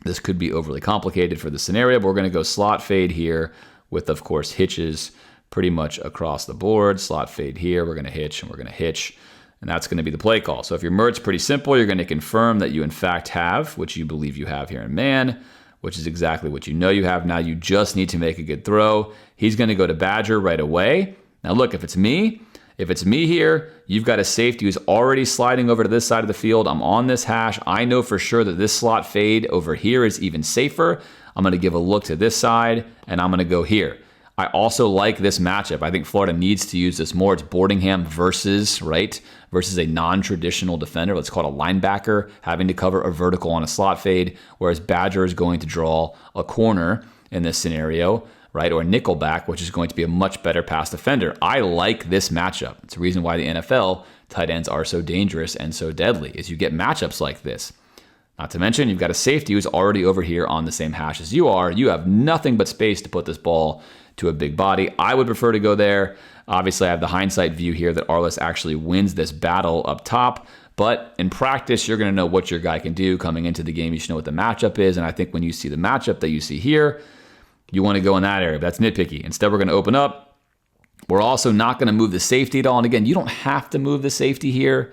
this could be overly complicated for the scenario, but we're going to go slot fade here with, of course, hitches pretty much across the board. Slot fade here, we're going to hitch, and we're going to hitch, and that's going to be the play call. So if your Mertz pretty simple, you're going to confirm that you in fact have, which you believe you have here in man, which is exactly what you know you have. Now you just need to make a good throw. He's going to go to Badger right away. Now look, if it's me here, you've got a safety who's already sliding over to this side of the field. I'm on this hash. I know for sure that this slot fade over here is even safer. I'm going to give a look to this side, and I'm going to go here. I also like this matchup. I think Florida needs to use this more. It's Boardingham versus a non-traditional defender. Let's call it a linebacker having to cover a vertical on a slot fade, whereas Badger is going to draw a corner in this scenario, right? Or a nickelback, which is going to be a much better pass defender. I like this matchup. It's a reason why the NFL tight ends are so dangerous and so deadly, is you get matchups like this. Not to mention, you've got a safety who's already over here on the same hash as you are. You have nothing but space to put this ball to a big body. I would prefer to go there. Obviously, I have the hindsight view here that Arliss actually wins this battle up top. But in practice, you're going to know what your guy can do. Coming into the game, you should know what the matchup is. And I think when you see the matchup that you see here, you want to go in that area. That's nitpicky. Instead, we're going to open up. We're also not going to move the safety at all. And again, you don't have to move the safety here.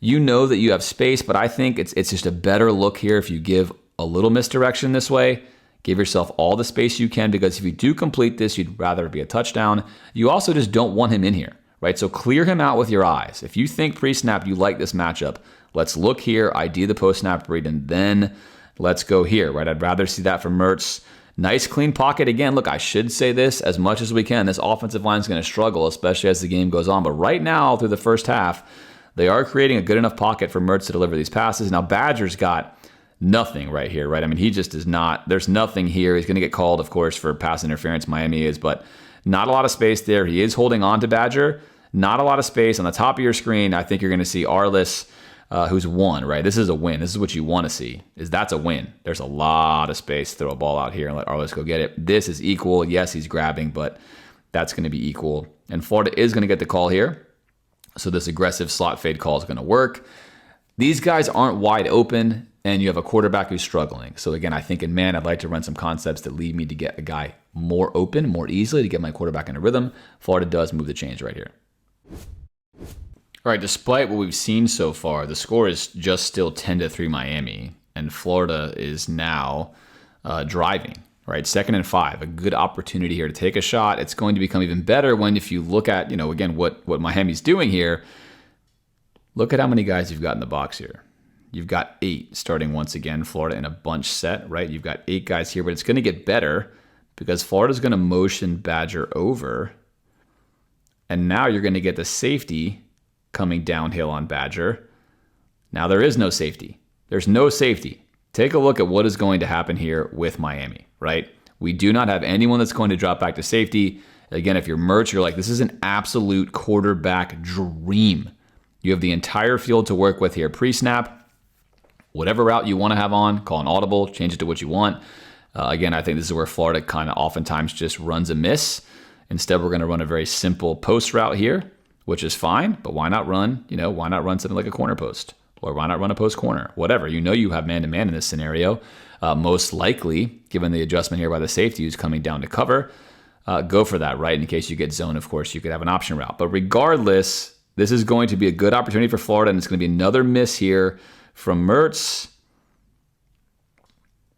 You know that you have space, but I think it's just a better look here if you give a little misdirection this way. Give yourself all the space you can, because if you do complete this, you'd rather it be a touchdown. You also just don't want him in here, right? So clear him out with your eyes. If you think pre-snap you like this matchup, let's look here, ID the post-snap read, and then let's go here, right? I'd rather see that from Mertz. Nice clean pocket. Again, look, I should say this as much as we can. This offensive line is going to struggle, especially as the game goes on. But right now, through the first half, they are creating a good enough pocket for Mertz to deliver these passes. Now, Badger's got nothing right here, right? I mean, he just is not, there's nothing here. He's going to get called, of course, for pass interference. Miami is, but not a lot of space there. He is holding on to Badger. Not a lot of space. On the top of your screen, I think you're going to see Arliss, who's won, right? This is a win. This is what you want to see, is that's a win. There's a lot of space to throw a ball out here and let Arliss go get it. This is equal. Yes, he's grabbing, but that's going to be equal. And Florida is going to get the call here. So this aggressive slot fade call is going to work. These guys aren't wide open, and you have a quarterback who's struggling. So again, I think in man, I'd like to run some concepts that lead me to get a guy more open, more easily, to get my quarterback in a rhythm. Florida does move the chains right here. All right, despite what we've seen so far, the score is just still 10-3 Miami, and Florida is now driving. Right, 2nd and 5, a good opportunity here to take a shot. It's going to become even better when, if you look at, again, what Miami's doing here, look at how many guys you've got in the box here. You've got 8 starting once again, Florida in a bunch set, right? You've got 8 guys here, but it's going to get better because Florida's going to motion Badger over. And now you're going to get the safety coming downhill on Badger. Now there is no safety. There's no safety. Take a look at what is going to happen here with Miami, right? We do not have anyone that's going to drop back to safety. Again, if you're Mertz, you're like, this is an absolute quarterback dream. You have the entire field to work with here. Pre-snap, whatever route you want to have on, call an audible, change it to what you want. Again, I think this is where Florida kind of oftentimes just runs a miss. Instead, we're going to run a very simple post route here, which is fine, but why not run something like a corner post? Or why not run a post corner? Whatever. You have man-to-man in this scenario. Most likely, given the adjustment here by the safety who's coming down to cover, go for that, right? In case you get zone, of course, you could have an option route. But regardless, this is going to be a good opportunity for Florida, and it's going to be another miss here from Mertz.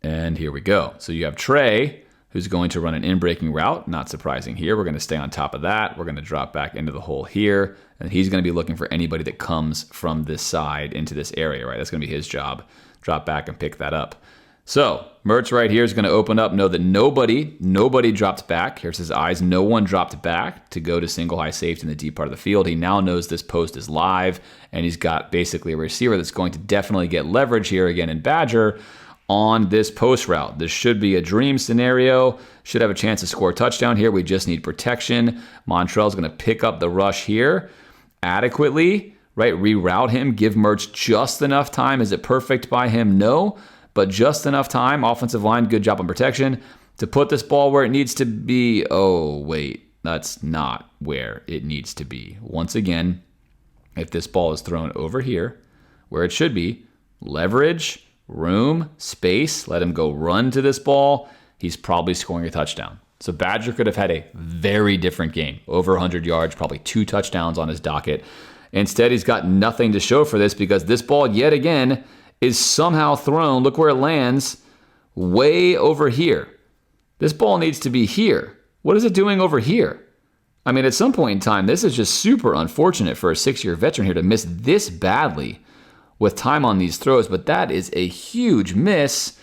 And here we go. So you have Trey, who's going to run an in-breaking route. Not surprising here. We're going to stay on top of that. We're going to drop back into the hole here. And he's going to be looking for anybody that comes from this side into this area, right? That's going to be his job. Drop back and pick that up. So Mertz right here is going to open up. Know that nobody dropped back. Here's his eyes. No one dropped back to go to single high safety in the deep part of the field. He now knows this post is live, and he's got basically a receiver that's going to definitely get leverage here again in Badger on this post route. This should be a dream scenario. Should have a chance to score a touchdown here. We just need protection. Montrell's going to pick up the rush here adequately, right? Reroute him. Give Mertz just enough time. Is it perfect by him? No, but just enough time. Offensive line, good job on protection to put this ball where it needs to be. Oh, wait, that's not where it needs to be. Once again, if this ball is thrown over here, where it should be, leverage, room, space, let him go run to this ball, he's probably scoring a touchdown. So Badger could have had a very different game, over 100 yards, probably 2 touchdowns on his docket. Instead, he's got nothing to show for this because this ball, yet again, is somehow thrown, look where it lands, way over here. This ball needs to be here. What is it doing over here? I mean, at some point in time, this is just super unfortunate for a 6-year veteran here to miss this badly with time on these throws, but that is a huge miss.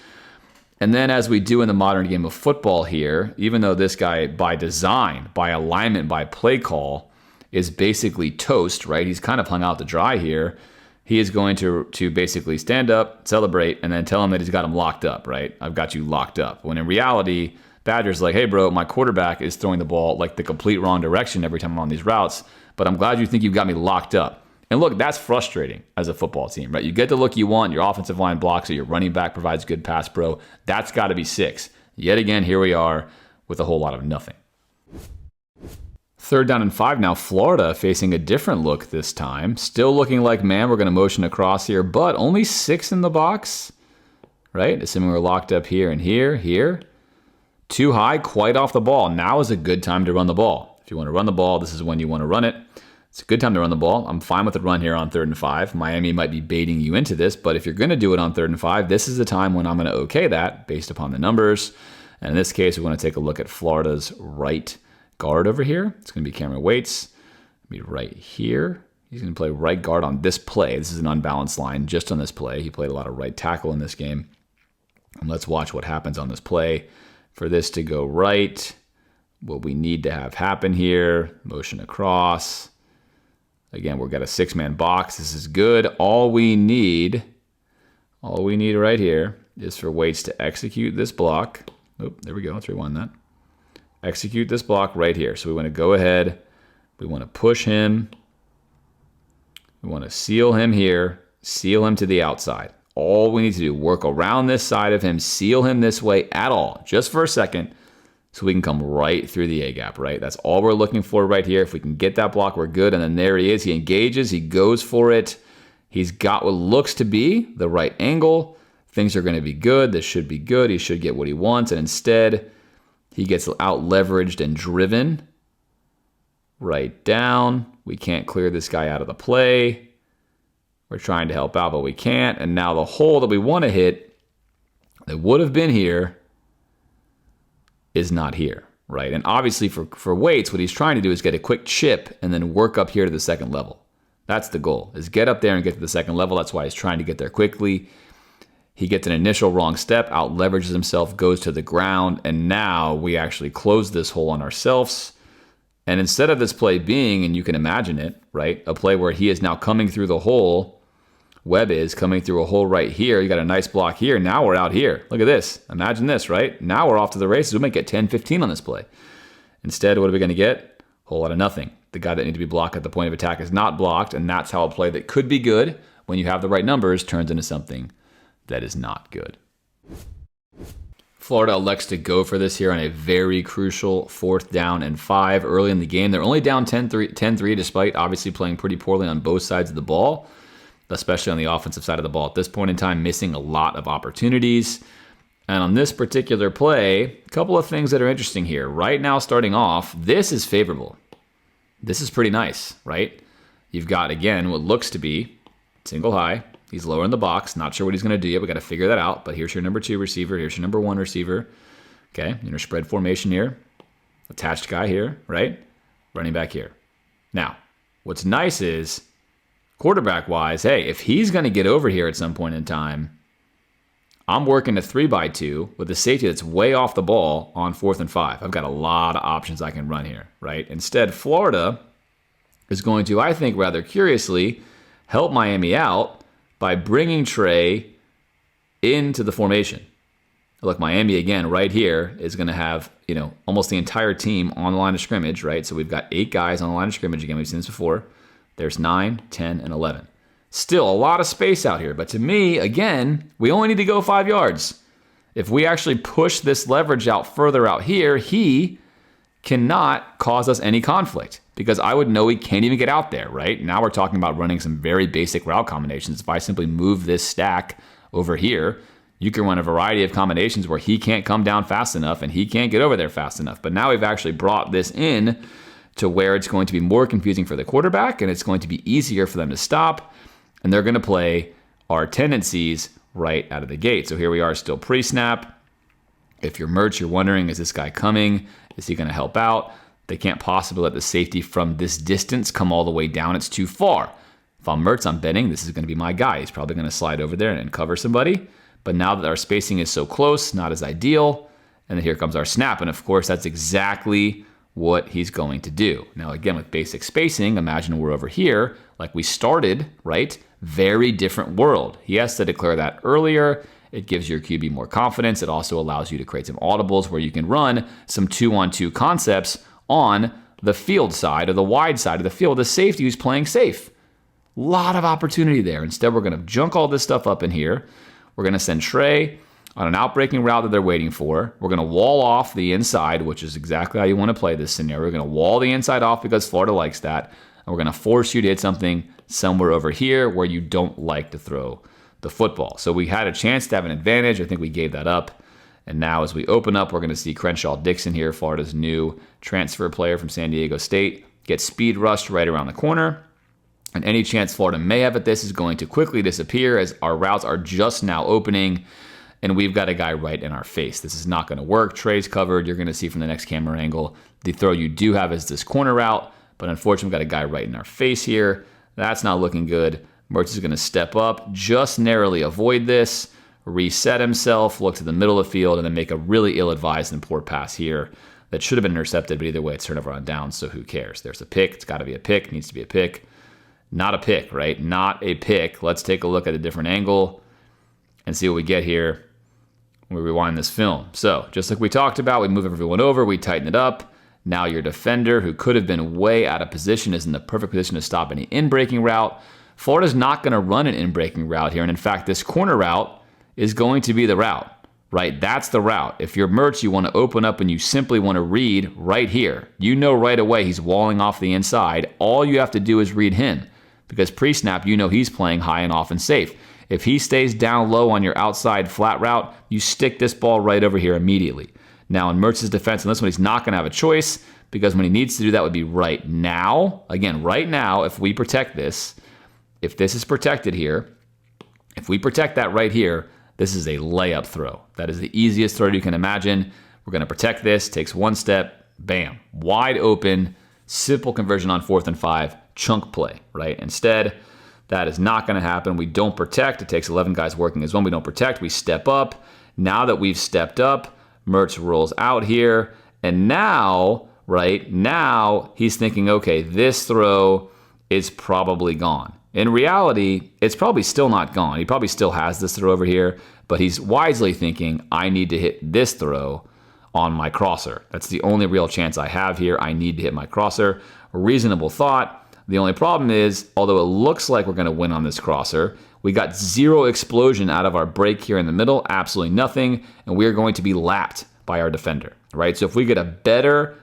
And then as we do in the modern game of football here, even though this guy by design, by alignment, by play call is basically toast, right? He's kind of hung out to dry here. He is going to basically stand up, celebrate, and then tell him that he's got him locked up, right? I've got you locked up. When in reality, Badger's like, hey, bro, my quarterback is throwing the ball like the complete wrong direction every time I'm on these routes, but I'm glad you think you've got me locked up. And look, that's frustrating as a football team, right? You get the look you want, your offensive line blocks it, your running back provides good pass pro. That's got to be 6. Yet again, here we are with a whole lot of nothing. 3rd down and 5 now. Florida facing a different look this time. Still looking like, man, we're going to motion across here, but only 6 in the box, right? Assuming we're locked up here and here. Too high, quite off the ball. Now is a good time to run the ball. If you want to run the ball, this is when you want to run it. It's a good time to run the ball. I'm fine with the run here on 3rd and 5. Miami might be baiting you into this, but if you're going to do it on 3rd and 5, this is the time when I'm going to okay that based upon the numbers. And in this case, we want to take a look at Florida's right guard over here. It's going to be Cameron Waits. Be right here. He's going to play right guard on this play. This is an unbalanced line just on this play. He played a lot of right tackle in this game. And let's watch what happens on this play. For this to go right, what we need to have happen here, motion across. Again, we've got a 6-man box. This is good. All we need right here is for Waits to execute this block. Oh, there we go. Let's rewind that. Execute this block right here. So we want to go ahead. We want to push him. We want to seal him here. Seal him to the outside. All we need to do, work around this side of him, seal him this way at all, just for a second, so we can come right through the A-gap, right? That's all we're looking for right here. If we can get that block, we're good. And then there he is. He engages. He goes for it. He's got what looks to be the right angle. Things are going to be good. This should be good. He should get what he wants. And instead, he gets out-leveraged and driven right down. We can't clear this guy out of the play. We're trying to help out, but we can't. And now the hole that we want to hit that would have been here is not here, right? And obviously for Waits, what he's trying to do is get a quick chip and then work up here to the second level. That's the goal, is get up there and get to the second level. That's why he's trying to get there quickly. He gets an initial wrong step, out-leverages himself, goes to the ground, and now we actually close this hole on ourselves. And instead of this play being, and you can imagine it, right, a play where he is now coming through the hole, Webb is coming through a hole right here. You got a nice block here. Now we're out here. Look at this. Imagine this, right? Now we're off to the races. We might get 10, 15 on this play. Instead, what are we going to get? A whole lot of nothing. The guy that needs to be blocked at the point of attack is not blocked, and that's how a play that could be good when you have the right numbers turns into something that is not good. Florida elects to go for this here on a very crucial 4th down and 5 early in the game. They're only down 10-3 despite obviously playing pretty poorly on both sides of the ball, especially on the offensive side of the ball at this point in time, missing a lot of opportunities. And on this particular play, a couple of things that are interesting here. Right now, starting off, this is favorable. This is pretty nice, right? You've got, again, what looks to be single high. He's lower in the box. Not sure what he's going to do yet. We got to figure that out. But here's your number 2 receiver. Here's your number 1 receiver. Okay, inner spread formation here. Attached guy here, right? Running back here. Now, what's nice is, quarterback-wise, hey, if he's going to get over here at some point in time, I'm working a 3x2 with a safety that's way off the ball on 4th and 5. I've got a lot of options I can run here, right? Instead, Florida is going to, I think, rather curiously, help Miami out by bringing Trey into the formation. Look, Miami, again, right here is going to have, almost the entire team on the line of scrimmage, right? So we've got 8 guys on the line of scrimmage. Again, we've seen this before. There's 9, 10, and 11. Still a lot of space out here. But to me, again, we only need to go 5 yards. If we actually push this leverage out further out here, he cannot cause us any conflict because I would know he can't even get out there, right? Now we're talking about running some very basic route combinations. If I simply move this stack over here, you can run a variety of combinations where he can't come down fast enough and he can't get over there fast enough. But now we've actually brought this in to where it's going to be more confusing for the quarterback and it's going to be easier for them to stop. And they're going to play our tendencies right out of the gate. So here we are still pre-snap. If you're Mertz, you're wondering, is this guy coming? Is he going to help out? They can't possibly let the safety from this distance come all the way down. It's too far. If I'm Mertz, I'm betting this is going to be my guy. He's probably going to slide over there and cover somebody. but now that our spacing is so close, not as ideal. And then here comes our snap. And of course, that's exactly what he's going to do. Now, again, with basic spacing, imagine we're over here, like we started, right? Very different world. He has to declare that earlier. It gives your QB more confidence. It also allows you to create some audibles where you can run some 2-on-2 concepts on the field side or the wide side of the field. The safety who's playing safe. Lot of opportunity there. Instead, we're going to junk all this stuff up in here. We're going to send Trey on an outbreaking route that they're waiting for. We're going to wall off the inside, which is exactly how you want to play this scenario. We're going to wall the inside off because Florida likes that. And we're going to force you to hit something somewhere over here where you don't like to throw the football. So we had a chance to have an advantage. I think we gave that up. And now as we open up, we're going to see Crenshaw Dixon here, Florida's new transfer player from San Diego State, get speed rushed right around the corner. And any chance Florida may have at this is going to quickly disappear as our routes are just now opening. And we've got a guy right in our face. This is not going to work. Trey's covered. You're going to see from the next camera angle, the throw you do have is this corner route. But unfortunately, we've got a guy right in our face here. That's not looking good. Mertz is going to step up, just narrowly avoid this, reset himself, look to the middle of the field, and then make a really ill-advised and poor pass here that should have been intercepted, but either way, it's turnover on downs, so who cares? There's a pick. It's got to be a pick. Needs to be a pick. Not a pick, right? Not a pick. Let's take a look at a different angle and see what we get here when we rewind this film. So, just like we talked about, we move everyone over, we tighten it up. Now your defender, who could have been way out of position, is in the perfect position to stop any in-breaking route. Florida's not going to run an in-breaking route here. And in fact, this corner route is going to be the route, right? That's the route. If you're Mertz, you want to open up and you simply want to read right here. You know right away he's walling off the inside. All you have to do is read him because pre-snap, you know he's playing high and off and safe. If he stays down low on your outside flat route, you stick this ball right over here immediately. Now, in Mertz's defense, on this one, he's not going to have a choice because when he needs to do that would be right now. Again, right now, if we protect this, if this is protected here, if we protect that right here, this is a layup throw. That is the easiest throw you can imagine. We're going to protect this. Takes one step. Bam. Wide open. Simple conversion on 4th and 5. Chunk play, right? Instead, that is not going to happen. We don't protect. It takes 11 guys working as one. We don't protect. We step up. Now that we've stepped up, Mertz rolls out here. And now, right, now he's thinking, okay, this throw is probably gone. In reality, it's probably still not gone. He probably still has this throw over here, but he's wisely thinking, I need to hit this throw on my crosser. That's the only real chance I have here. I need to hit my crosser. A reasonable thought. The only problem is, although it looks like we're going to win on this crosser, we got zero explosion out of our break here in the middle, absolutely nothing, and we are going to be lapped by our defender, right? So if we get a better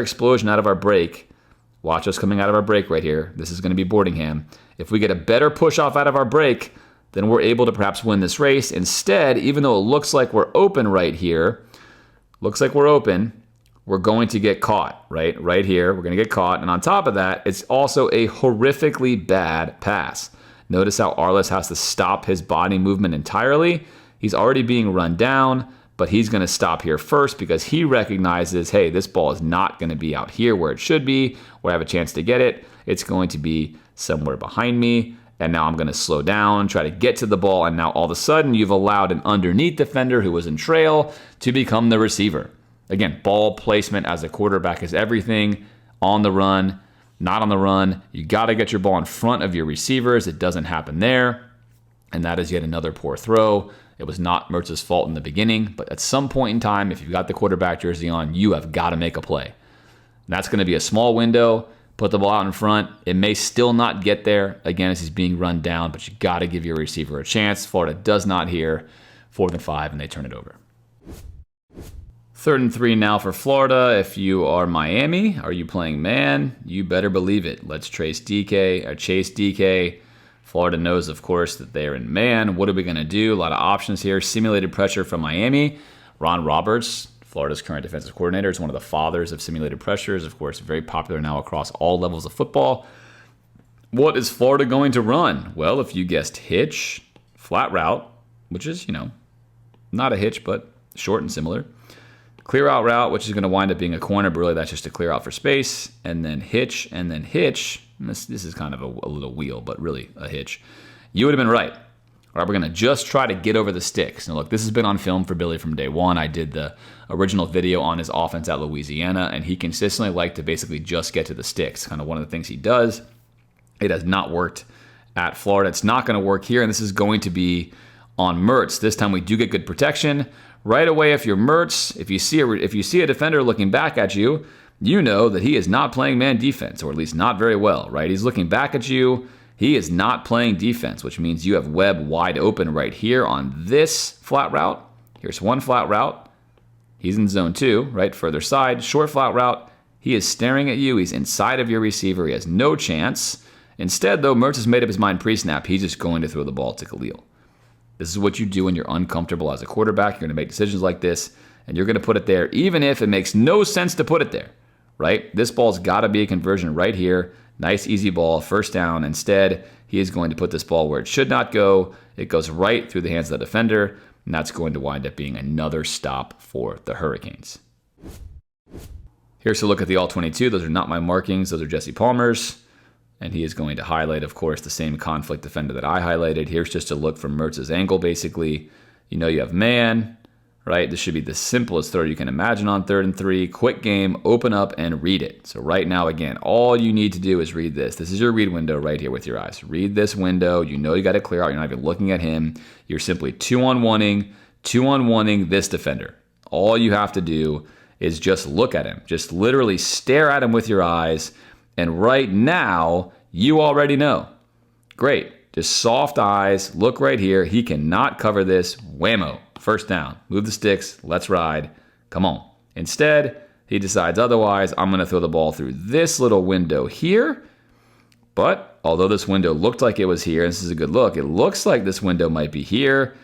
explosion out of our break, watch us coming out of our break right here. This is going to be Boardingham. If we get a better push off out of our break, then we're able to perhaps win this race. Instead, even though it looks like we're open right here, we're going to get caught, right? Right here, we're going to get caught. And on top of that, it's also a horrifically bad pass. Notice how Arliss has to stop his body movement entirely. He's already being run down, but he's going to stop here first because he recognizes, hey, this ball is not going to be out here where it should be, where I have a chance to get it. It's going to be somewhere behind me. And now I'm going to slow down, try to get to the ball. And now all of a sudden, you've allowed an underneath defender who was in trail to become the receiver. Again, ball placement as a quarterback is everything. On the run, not on the run. You got to get your ball in front of your receivers. It doesn't happen there. And that is yet another poor throw. It was not Mertz's fault in the beginning, but at some point in time, if you've got the quarterback jersey on, you have got to make a play. And that's going to be a small window. Put the ball out in front. It may still not get there, again, as he's being run down, but you got to give your receiver a chance. Florida does not here. 4th and 5, and they turn it over. 3rd and 3 now for Florida. If you are Miami, are you playing man? You better believe it. Let's chase DK. Florida knows, of course, that they're in man. What are we going to do? A lot of options here. Simulated pressure from Miami. Ron Roberts, Florida's current defensive coordinator, is one of the fathers of simulated pressures. Of course, very popular now across all levels of football. What is Florida going to run? Well, if you guessed hitch, flat route, which is, not a hitch, but short and similar. Clear out route, which is going to wind up being a corner, but really that's just a clear out for space. And then hitch, and then hitch. And this is kind of a little wheel, but really a hitch. You would have been right. All right, we're going to just try to get over the sticks. Now, look, this has been on film for Billy from day one. I did the original video on his offense at Louisiana, and he consistently liked to basically just get to the sticks. Kind of one of the things he does. It has not worked at Florida. It's not going to work here, and this is going to be on Mertz. This time we do get good protection. Right away, if you're Mertz, if you see a defender looking back at you, you know that he is not playing man defense, or at least not very well, right? He's looking back at you. He is not playing defense, which means you have Webb wide open right here on this flat route. Here's one flat route. He's in zone 2, right? Further side, short flat route. He is staring at you. He's inside of your receiver. He has no chance. Instead, though, Mertz has made up his mind pre-snap. He's just going to throw the ball to Khalil. This is what you do when you're uncomfortable as a quarterback. You're going to make decisions like this, and you're going to put it there, even if it makes no sense to put it there, right? This ball's got to be a conversion right here. Nice, easy ball, first down. Instead, he is going to put this ball where it should not go. It goes right through the hands of the defender, and that's going to wind up being another stop for the Hurricanes. Here's a look at the All-22. Those are not my markings. Those are Jesse Palmer's. And he is going to highlight, of course, the same conflict defender that I highlighted. Here's just a look from Mertz's angle, basically. You know you have man, right? This should be the simplest throw you can imagine on 3rd and 3. Quick game, open up, and read it. So right now, again, all you need to do is read this. This is your read window right here with your eyes. Read this window. You know you got to clear out. You're not even looking at him. You're simply 2-on-1ing this defender. All you have to do is just look at him. Just literally stare at him with your eyes. And right now, you already know. Great. Just soft eyes. Look right here. He cannot cover this. Whammo. First down. Move the sticks. Let's ride. Come on. Instead, he decides otherwise. I'm going to throw the ball through this little window here. But although this window looked like it was here, and this is a good look, it looks like this window might be here.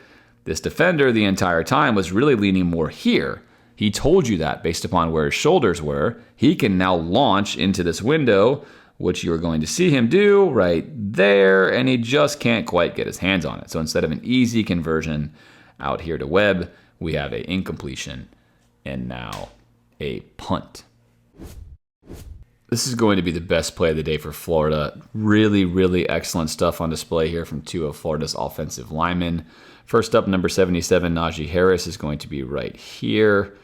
This defender the entire time was really leaning more here. He told you that based upon where his shoulders were. He can now launch into this window, which you're going to see him do right there, and he just can't quite get his hands on it. So instead of an easy conversion out here to Webb, we have an incompletion and now a punt. This is going to be the best play of the day for Florida. Really, really excellent stuff on display here from two of Florida's offensive linemen. First up, number 77, Najee Harris, is going to be right here.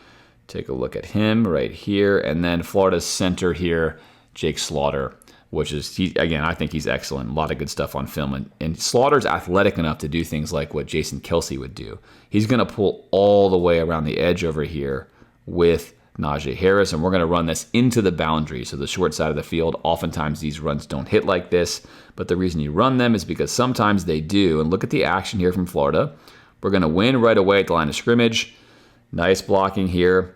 Take a look at him right here. And then Florida's center here, Jake Slaughter, which is, again, I think he's excellent. A lot of good stuff on film. And Slaughter's athletic enough to do things like what Jason Kelce would do. He's going to pull all the way around the edge over here with Najee Harris, and we're going to run this into the boundary, so the short side of the field. Oftentimes these runs don't hit like this, but the reason you run them is because sometimes they do. And look at the action here from Florida. We're going to win right away at the line of scrimmage. Nice blocking here.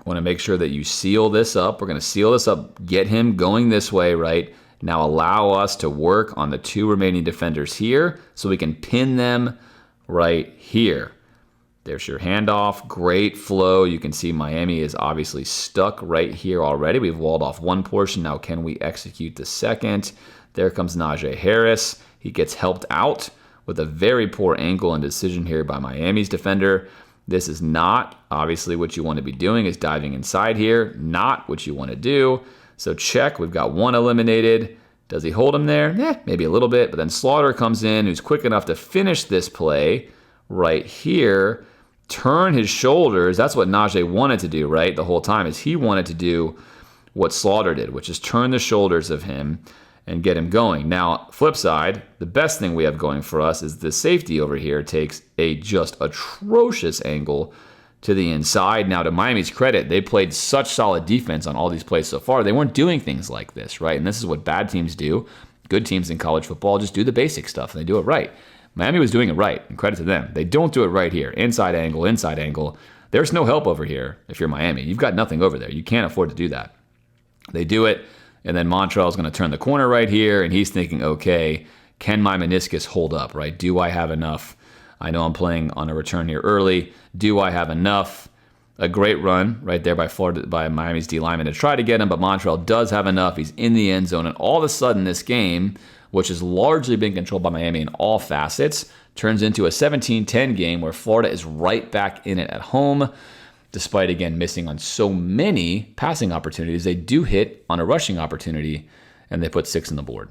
Want to make sure that you seal this up. We're going to seal this up, get him going this way, right? Now allow us to work on the two remaining defenders here so we can pin them right here. There's your handoff. Great flow. You can see Miami is obviously stuck right here already. We've walled off one portion. Now can we execute the second? There comes Najee Harris. He gets helped out with a very poor angle and decision here by Miami's defender. This is not obviously what you want to be doing, is diving inside here. Not what you want to do. So check. We've got one eliminated. Does he hold him there? Maybe a little bit. But then Slaughter comes in, who's quick enough to finish this play right here. Turn his shoulders. That's what Najee wanted to do, right? The whole time is he wanted to do what Slaughter did, which is turn the shoulders of him and get him going. Now, flip side, the best thing we have going for us is the safety over here takes a just atrocious angle to the inside. Now, to Miami's credit, they played such solid defense on all these plays so far. They weren't doing things like this, right? And this is what bad teams do. Good teams in college football just do the basic stuff, and they do it right. Miami was doing it right, and credit to them. They don't do it right here. Inside angle, inside angle. There's no help over here if you're Miami. You've got nothing over there. You can't afford to do that. They do it, and then Montrell's going to turn the corner right here, and he's thinking, okay, can my meniscus hold up, right? Do I have enough? I know I'm playing on a return here early. Do I have enough? A great run right there by Miami's D lineman to try to get him, but Montrell does have enough. He's in the end zone, and all of a sudden this game, which has largely been controlled by Miami in all facets, turns into a 17-10 game where Florida is right back in it at home. Despite, again, missing on so many passing opportunities, they do hit on a rushing opportunity, and they put 6 on the board.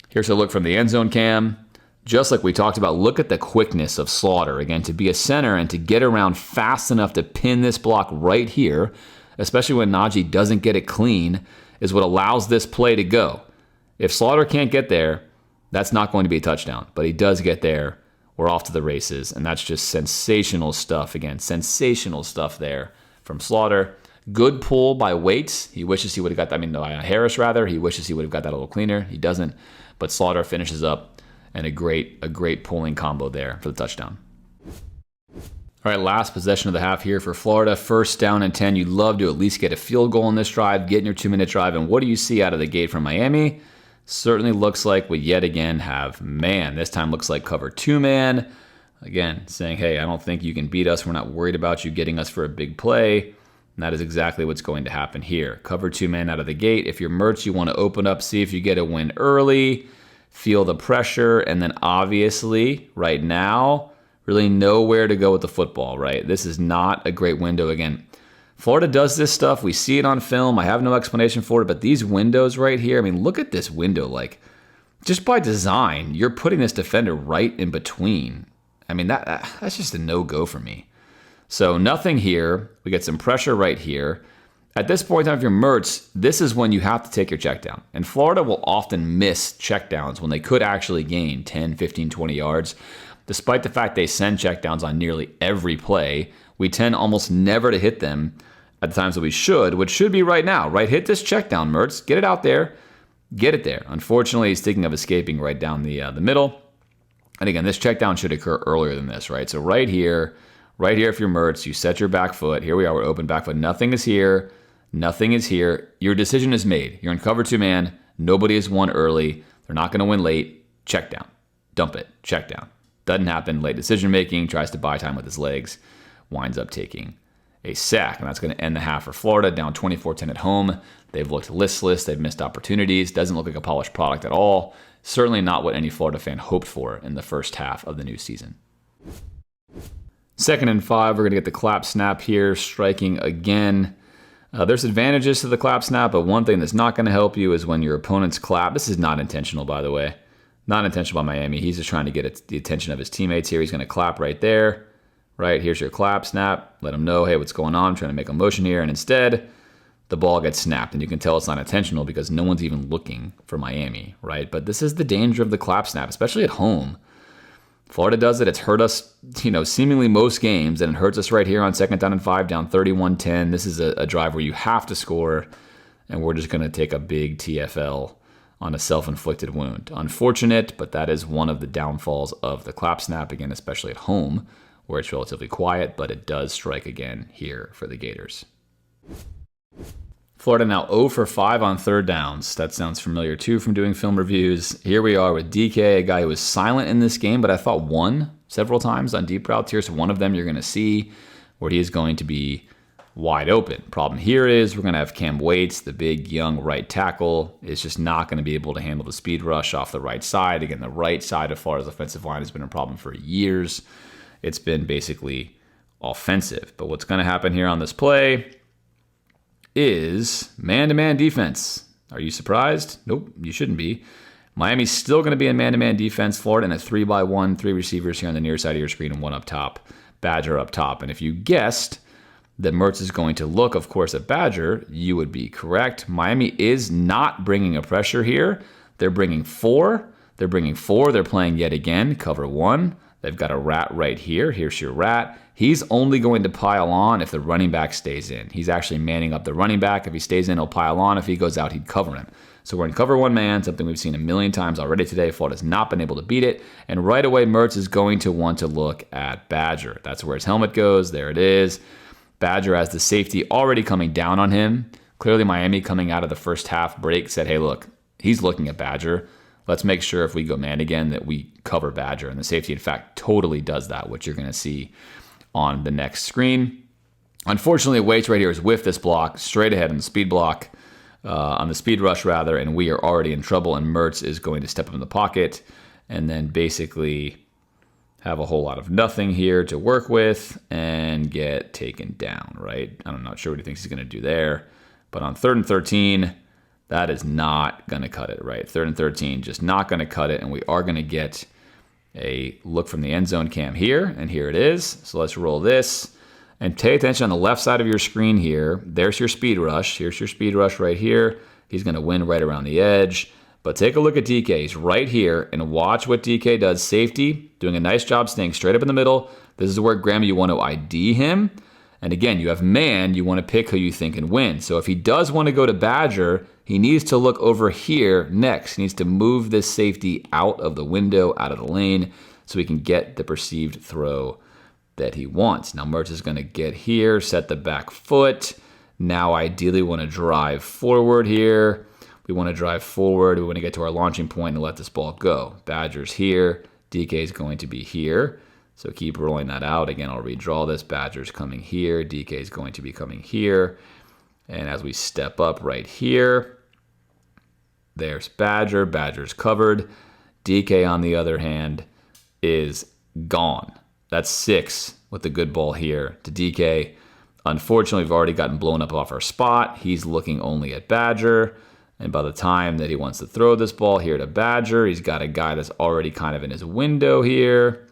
Here's a look from the end zone cam. just like we talked about, look at the quickness of Slaughter. Again, to be a center and to get around fast enough to pin this block right here, especially when Najee doesn't get it clean, is what allows this play to go. If Slaughter can't get there, that's not going to be a touchdown. But he does get there. We're off to the races. And that's just sensational stuff. Again, sensational stuff there from Slaughter. Good pull by Waits. He wishes he would have got that. Harris rather. He wishes he would have got that a little cleaner. He doesn't. But Slaughter finishes up. And a great pulling combo there for the touchdown. All right, last possession of the half here for Florida. 1st down and 10. You'd love to at least get a field goal in this drive, get in your 2-minute drive. And what do you see out of the gate from Miami? Certainly looks like we yet again have man. This time looks like cover 2-man. Again, saying, hey, I don't think you can beat us. We're not worried about you getting us for a big play. And that is exactly what's going to happen here. Cover 2-man out of the gate. If you're Mertz, you want to open up, see if you get a win early. Feel the pressure, and then obviously, right now, really know where to go with the football, right? This is not a great window. Again, Florida does this stuff. We see it on film. I have no explanation for it, but these windows right here, look at this window. Like, just by design, you're putting this defender right in between. That's just a no-go for me. So nothing here. We get some pressure right here. At this point in time, if you're Mertz, this is when you have to take your check down. And Florida will often miss check downs when they could actually gain 10, 15, 20 yards. Despite the fact they send check downs on nearly every play, we tend almost never to hit them at the times that we should, which should be right now, right? Hit this check down, Mertz. Get it out there. Get it there. Unfortunately, he's thinking of escaping right down the middle. And again, this check down should occur earlier than this, right? So right here, if you're Mertz, you set your back foot. Here we are, we're open back foot. Nothing is here. Nothing is here. Your decision is made. You're in cover 2-man. Nobody has won early. They're not going to win late. Check down. Dump it. Check down. Doesn't happen. Late decision making. Tries to buy time with his legs. Winds up taking a sack. And that's going to end the half for Florida. Down 24-10 at home. They've looked listless. They've missed opportunities. Doesn't look like a polished product at all. Certainly not what any Florida fan hoped for in the first half of the new season. 2nd and 5. We're going to get the clap snap here. Striking again. There's advantages to the clap snap, but one thing that's not going to help you is when your opponent's clap. This is not intentional, by the way. Not intentional by Miami. He's just trying to get the attention of his teammates here. He's going to clap right there. Right, here's your clap snap. Let him know, hey, what's going on? I'm trying to make a motion here. And instead, the ball gets snapped. And you can tell it's not intentional because no one's even looking for Miami, right? But this is the danger of the clap snap, especially at home. Florida does it. It's hurt us, seemingly most games, and it hurts us right here on 2nd down and 5, down 31-10. This is a drive where you have to score, and we're just going to take a big TFL on a self-inflicted wound. Unfortunate, but that is one of the downfalls of the clap snap, again, especially at home, where it's relatively quiet, but it does strike again here for the Gators. Florida now 0 for 5 on 3rd downs. That sounds familiar too from doing film reviews. Here we are with DK, a guy who was silent in this game, but I thought won several times on deep routes here. So one of them you're going to see where he is going to be wide open. Problem here is we're going to have Cam Waits, the big young right tackle, is just not going to be able to handle the speed rush off the right side. Again, the right side of Florida's offensive line has been a problem for years. It's been basically offensive. But what's going to happen here on this play is man-to-man defense. Are you surprised? Nope, you shouldn't be. Miami's still going to be in man-to-man defense. Florida in a 3-by-1, 3 receivers here on the near side of your screen and 1 up top. Badger up top. And if you guessed that Mertz is going to look, of course, at Badger, you would be correct. Miami is not bringing a pressure here. They're bringing 4. They're playing yet again, cover 1. They've got a rat right here. Here's your rat. He's only going to pile on if the running back stays in. He's actually manning up the running back. If he stays in, he'll pile on. If he goes out, he'd cover him. So we're in cover 1 man, something we've seen a million times already today. Florida's not been able to beat it. And right away, Mertz is going to want to look at Badger. That's where his helmet goes. There it is. Badger has the safety already coming down on him. Clearly, Miami coming out of the first half break said, hey, look, he's looking at Badger. Let's make sure if we go man again that we cover Badger. And the safety, in fact, totally does that, which you're going to see on the next screen. Unfortunately, Waits right here is with this block, straight ahead on the speed block, on the speed rush rather, and we are already in trouble, and Mertz is going to step up in the pocket and then basically have a whole lot of nothing here to work with and get taken down, right? I'm not sure what he thinks he's going to do there, but on 3rd and 13, that is not going to cut it, right? 3rd and 13, just not going to cut it, and we are going to get a look from the end zone cam here, and here it is. So let's roll this. And pay attention on the left side of your screen here. There's your speed rush. Here's your speed rush right here. He's going to win right around the edge. But take a look at DK. He's right here, and watch what DK does. Safety, doing a nice job staying straight up in the middle. This is where, Graham, you want to ID him. And again, you have man, you want to pick who you think can win. So if he does want to go to Badger, he needs to look over here next. He needs to move this safety out of the window, out of the lane, so he can get the perceived throw that he wants. Now Mertz is going to get here, set the back foot. Now ideally want to drive forward here. We want to drive forward. We want to get to our launching point and let this ball go. Badger's here. DK is going to be here. So keep rolling that out. Again, I'll redraw this. Badger's coming here. DK is going to be coming here. And as we step up right here, there's Badger. Badger's covered. DK, on the other hand, is gone. That's 6 with the good ball here to DK. Unfortunately, we've already gotten blown up off our spot. He's looking only at Badger. And by the time that he wants to throw this ball here to Badger, he's got a guy that's already kind of in his window here.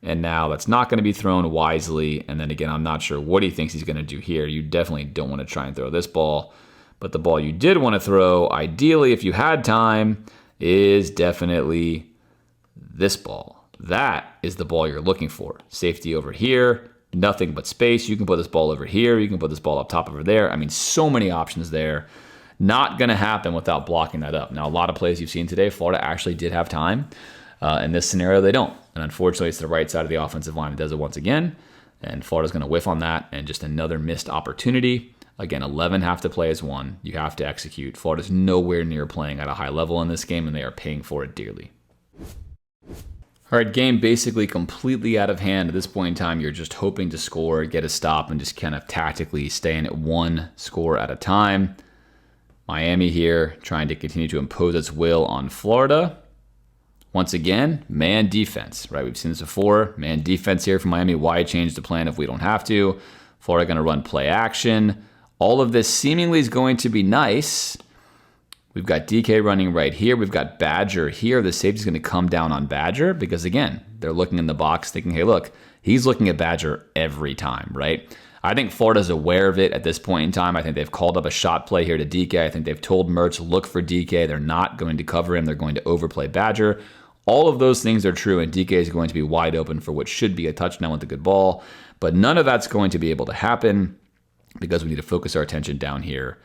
And now that's not going to be thrown wisely. And then again, I'm not sure what he thinks he's going to do here. You definitely don't want to try and throw this ball. But the ball you did want to throw, ideally, if you had time, is definitely this ball. That is the ball you're looking for. Safety over here, nothing but space. You can put this ball over here. You can put this ball up top over there. I mean, so many options there. Not going to happen without blocking that up. Now, a lot of plays you've seen today, Florida actually did have time. In this scenario, they don't. And unfortunately, it's the right side of the offensive line that does it once again. And Florida's going to whiff on that, and just another missed opportunity. Again, 11 have to play as one. You have to execute. Florida's nowhere near playing at a high level in this game, and they are paying for it dearly. All right, game basically completely out of hand. At this point in time, you're just hoping to score, get a stop, and just kind of tactically staying at one score at a time. Miami here trying to continue to impose its will on Florida. Once again, man defense, right? We've seen this before. Man defense here from Miami. Why change the plan if we don't have to? Florida going to run play action. All of this seemingly is going to be nice. We've got DK running right here. We've got Badger here. The safety's going to come down on Badger because, again, they're looking in the box thinking, hey, look, he's looking at Badger every time, right? I think Florida's aware of it at this point in time. I think they've called up a shot play here to DK. I think they've told Mertz, look for DK. They're not going to cover him. They're going to overplay Badger. All of those things are true, and DK is going to be wide open for what should be a touchdown with a good ball. But none of that's going to be able to happen because we need to focus our attention down here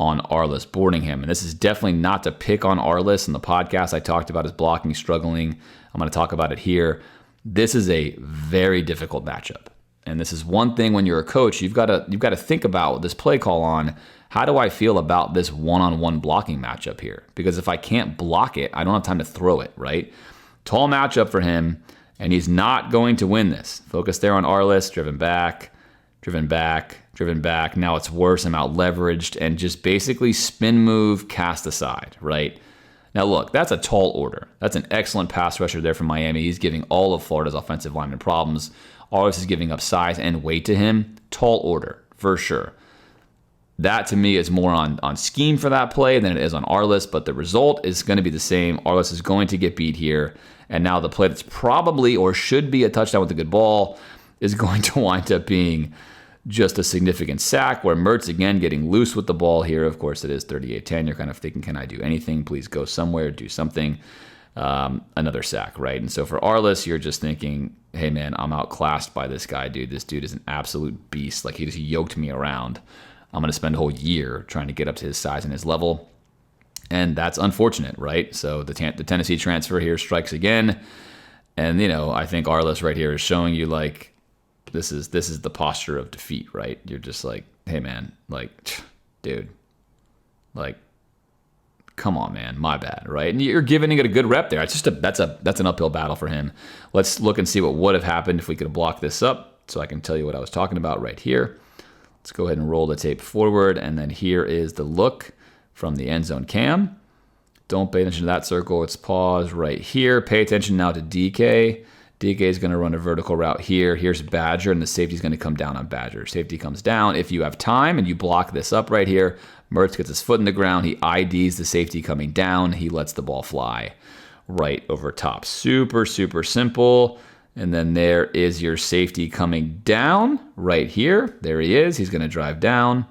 on Arliss boarding him. And this is definitely not to pick on Arliss. In the podcast, I talked about his blocking struggling. I'm going to talk about it here. This is a very difficult matchup. And this is one thing when you're a coach, you've got to think about this play call on, how do I feel about this one-on-one blocking matchup here? Because if I can't block it, I don't have time to throw it, right? Tall matchup for him, and he's not going to win this. Focus there on Arliss, driven back, driven back, driven back. Now it's worse. I'm out leveraged, and just basically spin move, cast aside, right? Now look, that's a tall order. That's an excellent pass rusher there from Miami. He's giving all of Florida's offensive linemen problems. Arliss is giving up size and weight to him. Tall order, for sure. That, to me, is more on scheme for that play than it is on Arliss, but the result is going to be the same. Arliss is going to get beat here, and now the play that's probably or should be a touchdown with a good ball is going to wind up being just a significant sack, where Mertz, again, getting loose with the ball here. Of course, it is 38-10. You're kind of thinking, can I do anything? Please go somewhere, do something. Another sack, right? And so for Arliss, you're just thinking, hey, man, I'm outclassed by this guy, dude. This dude is an absolute beast. Like, he just yoked me around. I'm going to spend a whole year trying to get up to his size and his level. And that's unfortunate, right? So the Tennessee transfer here strikes again. And, you know, I think Arliss right here is showing you, like, this is the posture of defeat, right? You're just like, hey, man, like, dude, like, come on, man, my bad, right? And you're giving it a good rep there. It's just that's an uphill battle for him. Let's look and see what would have happened if we could have blocked this up, so I can tell you what I was talking about right here. Let's go ahead and roll the tape forward, and then here is the look from the end zone cam. Don't pay attention to that circle. It's pause right here. Pay attention now to DK. DK is going to run a vertical route here. Here's Badger, and the safety is going to come down on Badger. Safety comes down. If you have time and you block this up right here, Mertz gets his foot in the ground. He IDs the safety coming down. He lets the ball fly right over top. Super, super simple. And then there is your safety coming down right here. There he is. He's going to drive down.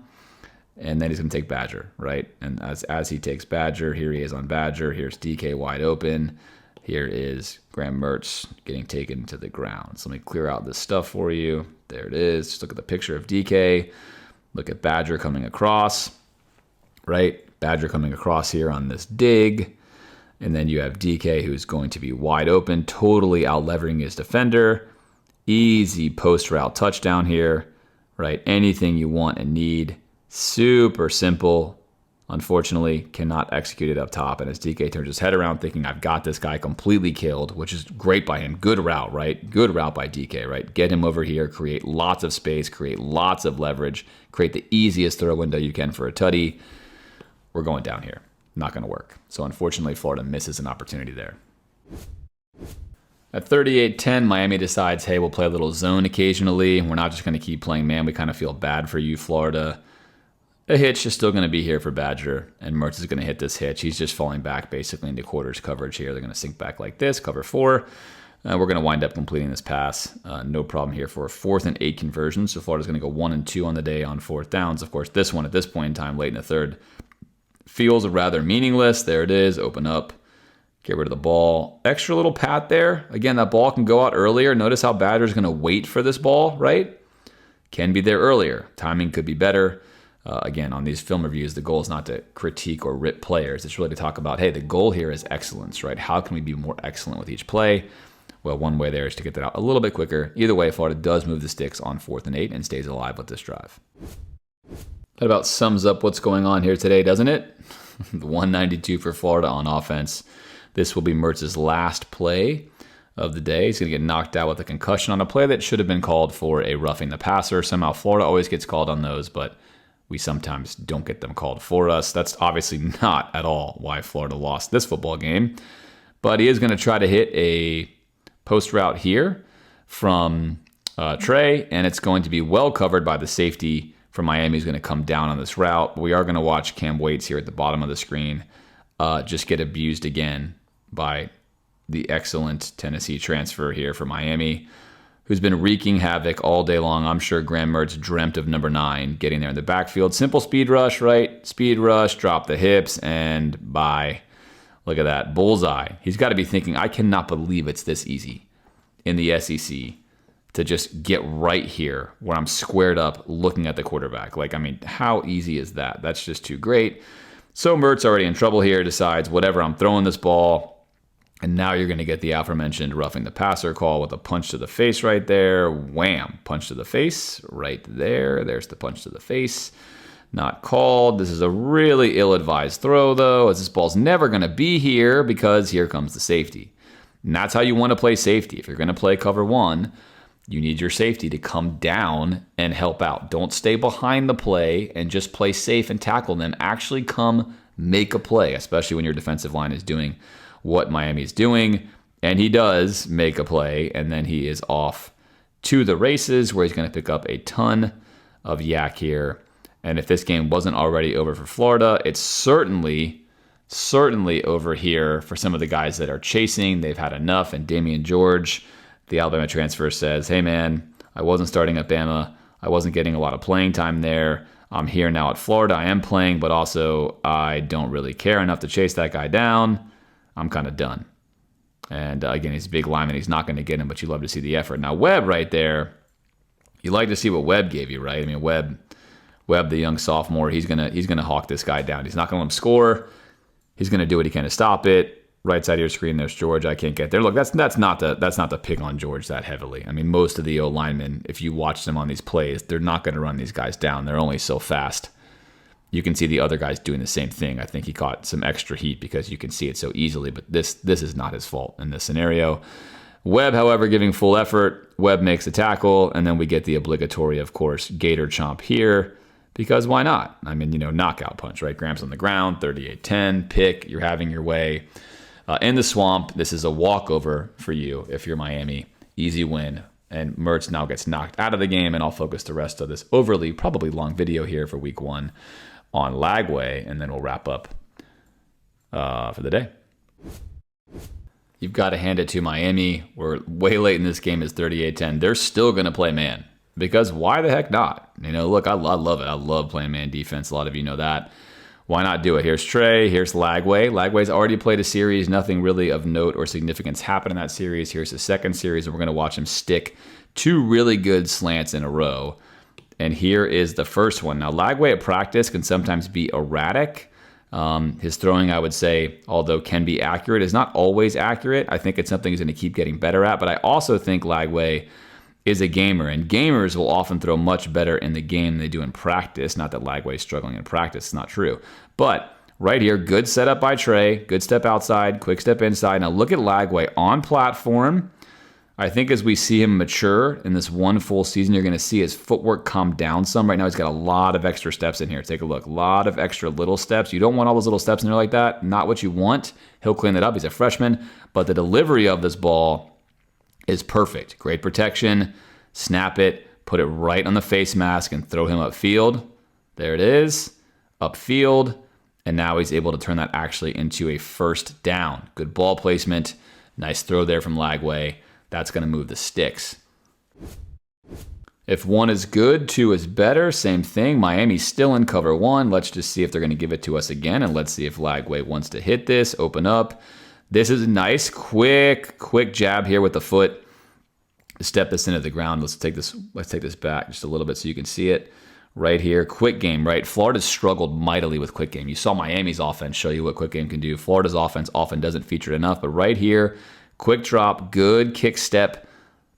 And then he's going to take Badger, right? And as he takes Badger, here he is on Badger. Here's DK wide open. Here is Graham Mertz getting taken to the ground. So let me clear out this stuff for you. There it is. Just look at the picture of DK. Look at Badger coming across, right? Badger coming across here on this dig. And then you have DK who's going to be wide open, totally out-leveraging his defender. Easy post-route touchdown here, right? Anything you want and need. Super simple. Unfortunately, cannot execute it up top. And as DK turns his head around thinking, I've got this guy completely killed, which is great by him. Good route, right? Good route by DK, right? Get him over here, create lots of space, create lots of leverage, create the easiest throw window you can for a tutty. We're going down here. Not going to work. So unfortunately, Florida misses an opportunity there. At 38-10, Miami decides, hey, we'll play a little zone occasionally. We're not just going to keep playing man. We kind of feel bad for you, Florida. A hitch is still going to be here for Badger, and Mertz is going to hit this hitch. He's just falling back basically into quarters coverage here. They're going to sink back like this, cover 4. We're going to wind up completing this pass. No problem here for a 4th and 8 conversion. So Florida's going to go 1 and 2 on the day on 4th downs. Of course, this one at this point in time, late in the third, feels rather meaningless. There it is. Open up. Get rid of the ball. Extra little pat there. Again, that ball can go out earlier. Notice how Badger's going to wait for this ball, right? Can be there earlier. Timing could be better. Again, on these film reviews, the goal is not to critique or rip players. It's really to talk about, hey, the goal here is excellence, right? How can we be more excellent with each play? Well, one way there is to get that out a little bit quicker. Either way, Florida does move the sticks on 4th and 8 and stays alive with this drive. That about sums up what's going on here today, doesn't it? 192 for Florida on offense. This will be Mertz's last play of the day. He's going to get knocked out with a concussion on a play that should have been called for a roughing the passer. Somehow Florida always gets called on those, but we sometimes don't get them called for us. That's obviously not at all why Florida lost this football game. But he is going to try to hit a post route here from Trey, and it's going to be well covered by the safety from Miami. He's going to come down on this route. We are going to watch Cam Waits here at the bottom of the screen just get abused again by the excellent Tennessee transfer here for Miami, who's been wreaking havoc all day long. I'm sure Graham Mertz dreamt of number 9 getting there in the backfield. Simple speed rush, right? Speed rush, drop the hips, and bye. Look at that. Bullseye. He's got to be thinking, I cannot believe it's this easy in the SEC to just get right here where I'm squared up looking at the quarterback. Like, I mean, how easy is that? That's just too great. So Mertz already in trouble here, decides, whatever, I'm throwing this ball. And now you're going to get the aforementioned roughing the passer call with a punch to the face right there. Wham! Punch to the face right there. There's the punch to the face. Not called. This is a really ill-advised throw, though, as this ball's never going to be here because here comes the safety. And that's how you want to play safety. If you're going to play cover 1, you need your safety to come down and help out. Don't stay behind the play and just play safe and tackle them. Actually come make a play, especially when your defensive line is doing what Miami's doing. And he does make a play, and then he is off to the races where he's going to pick up a ton of yak here. And if this game wasn't already over for Florida, it's certainly over here for some of the guys that are chasing. They've had enough. And Damian George, the Alabama transfer, says, hey man, I wasn't starting at Bama. I wasn't getting a lot of playing time there. I'm here now at Florida. I am playing, but also I don't really care enough to chase that guy down. I'm kind of done. And again, he's a big lineman. He's not going to get him, but you love to see the effort. Now, Webb right there, you like to see what Webb gave you, right? I mean, Webb, the young sophomore, he's gonna hawk this guy down. He's not going to let him score. He's going to do what he can to stop it. Right side of your screen, there's George. I can't get there. Look, that's not to pick on George that heavily. I mean, most of the O linemen, if you watch them on these plays, they're not going to run these guys down. They're only so fast. You can see the other guys doing the same thing. I think he caught some extra heat because you can see it so easily, but this is not his fault in this scenario. Webb, however, giving full effort. Webb makes a tackle, and then we get the obligatory, of course, Gator chomp here, because why not? I mean, knockout punch, right? Graham's on the ground, 38-10, pick, you're having your way. In the swamp, this is a walkover for you if you're Miami. Easy win. And Mertz now gets knocked out of the game, and I'll focus the rest of this probably long video here for week 1 on Lagway, and then we'll wrap up for the day. you've got to hand it to Miami. We're way late in this game. It's 38-10. They're still going to play man because why the heck not? Look, I love it. I love playing man defense. A lot of you know that. Why not do it? Here's Trey. Here's Lagway. Lagway's already played a series. Nothing really of note or significance happened in that series. Here's the second series, and we're going to watch him stick 2 really good slants in a row. And here is the first one. Now, Lagway at practice can sometimes be erratic. His throwing, I would say, although can be accurate, is not always accurate. I think it's something he's going to keep getting better at. But I also think Lagway is a gamer, and gamers will often throw much better in the game than they do in practice. Not that Lagway is struggling in practice. It's not true. But right here, good setup by Trey. Good step outside, quick step inside. Now look at Lagway on platform. I think as we see him mature in this one full season, you're going to see his footwork calm down some. Right now, he's got a lot of extra steps in here. Take a look. A lot of extra little steps. You don't want all those little steps in there like that. Not what you want. He'll clean that up. He's a freshman. But the delivery of this ball is perfect. Great protection. Snap it. Put it right on the face mask and throw him upfield. There it is. Upfield. And now he's able to turn that actually into a first down. Good ball placement. Nice throw there from Lagway. That's going to move the sticks. If 1 is good, 2 is better. Same thing. Miami's still in cover 1. Let's just see if they're going to give it to us again. And let's see if Lagway wants to hit this. Open up. This is a nice, quick jab here with the foot. Step this into the ground. Let's take this back just a little bit so you can see it. Right here, quick game, right? Florida's struggled mightily with quick game. You saw Miami's offense show you what quick game can do. Florida's offense often doesn't feature it enough, but right here, quick drop, good kick step,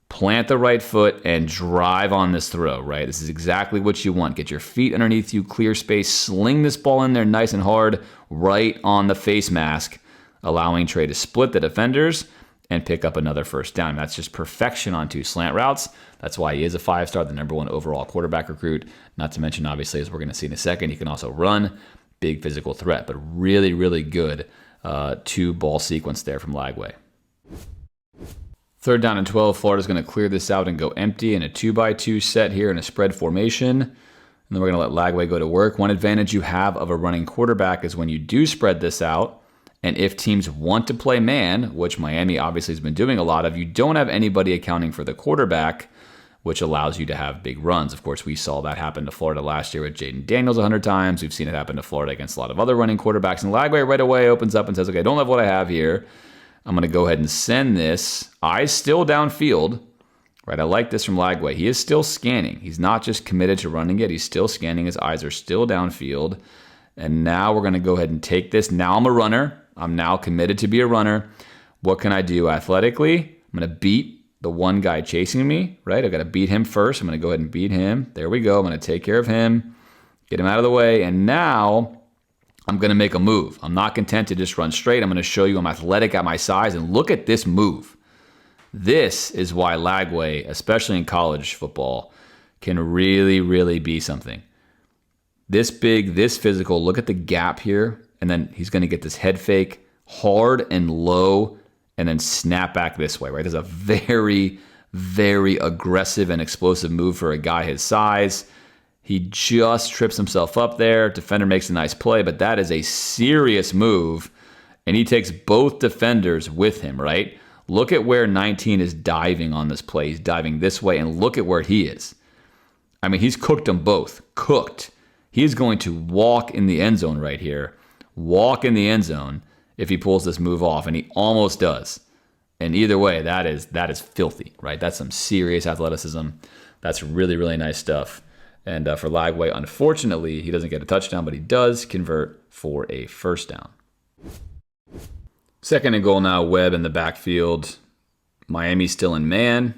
plant the right foot, and drive on this throw, right? This is exactly what you want. Get your feet underneath you, clear space, sling this ball in there nice and hard, right on the face mask, allowing Trey to split the defenders and pick up another first down. That's just perfection on 2 slant routes. That's why he is a 5-star, the number 1 overall quarterback recruit. Not to mention, obviously, as we're going to see in a second, he can also run. Big physical threat, but really, really good 2-ball sequence there from Lagway. 3rd down and 12. Florida's going to clear this out and go empty in a 2x2 set here in a spread formation. And then we're going to let Lagway go to work. One advantage you have of a running quarterback is when you do spread this out, and if teams want to play man, which Miami obviously has been doing a lot of, you don't have anybody accounting for the quarterback, which allows you to have big runs. Of course, we saw that happen to Florida last year with Jaden Daniels 100 times. We've seen it happen to Florida against a lot of other running quarterbacks. And Lagway right away opens up and says, okay, I don't love what I have here. I'm going to go ahead and send this. Eyes still downfield. Right, I like this from Lagway. He is still scanning. He's not just committed to running it. He's still scanning. His eyes are still downfield. And now we're going to go ahead and take this. Now I'm a runner. I'm now committed to be a runner. What can I do athletically? I'm going to beat the one guy chasing me, right? I've got to beat him first. I'm going to go ahead and beat him. There we go. I'm going to take care of him, get him out of the way. And now I'm going to make a move. I'm not content to just run straight. I'm going to show you I'm athletic at my size. And look at this move. This is why Lagway, especially in college football, can really, really be something. This big, this physical. Look at the gap here. And then he's going to get this head fake hard and low and then snap back this way, right? There's a very, very aggressive and explosive move for a guy his size. He just trips himself up there. Defender makes a nice play, but that is a serious move. And he takes both defenders with him, right? Look at where 19 is diving on this play. He's diving this way, and look at where he is. I mean, he's cooked them both. Cooked. He's going to walk in the end zone right here. Walk in the end zone if he pulls this move off, and he almost does. And either way, that is filthy, right? That's some serious athleticism. That's really, really nice stuff. And for Lagway, unfortunately, he doesn't get a touchdown, but he does convert for a first down. 2nd and goal now, Webb in the backfield. Miami's still in man.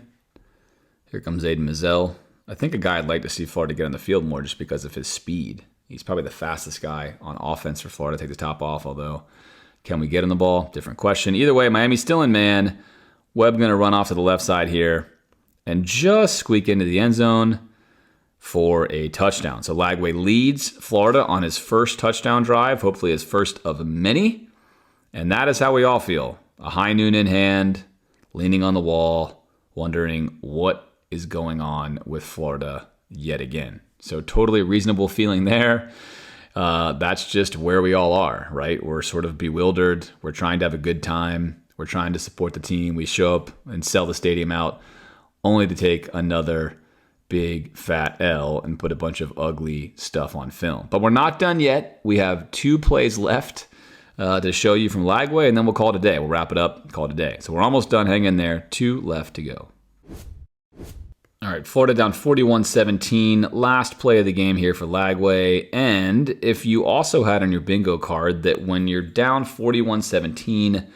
Here comes Aiden Mizell. I think a guy I'd like to see Florida get on the field more just because of his speed. He's probably the fastest guy on offense for Florida to take the top off, although can we get him the ball? Different question. Either way, Miami's still in man. Webb going to run off to the left side here and just squeak into the end zone for a touchdown. So Lagway leads Florida on his first touchdown drive, hopefully his first of many. And that is how we all feel. A high noon in hand, leaning on the wall, wondering what is going on with Florida yet again. So totally reasonable feeling there. That's just where we all are, right? We're sort of bewildered. We're trying to have a good time. We're trying to support the team. We show up and sell the stadium out only to take another big fat L and put a bunch of ugly stuff on film. But we're not done yet. We have 2 plays left to show you from Lagway, and then we'll call it a day. We'll wrap it up, call it a day. So we're almost done. Hang in there. 2 left to go. All right, Florida down 41-17. Last play of the game here for Lagway. And if you also had on your bingo card that when you're down 41-17,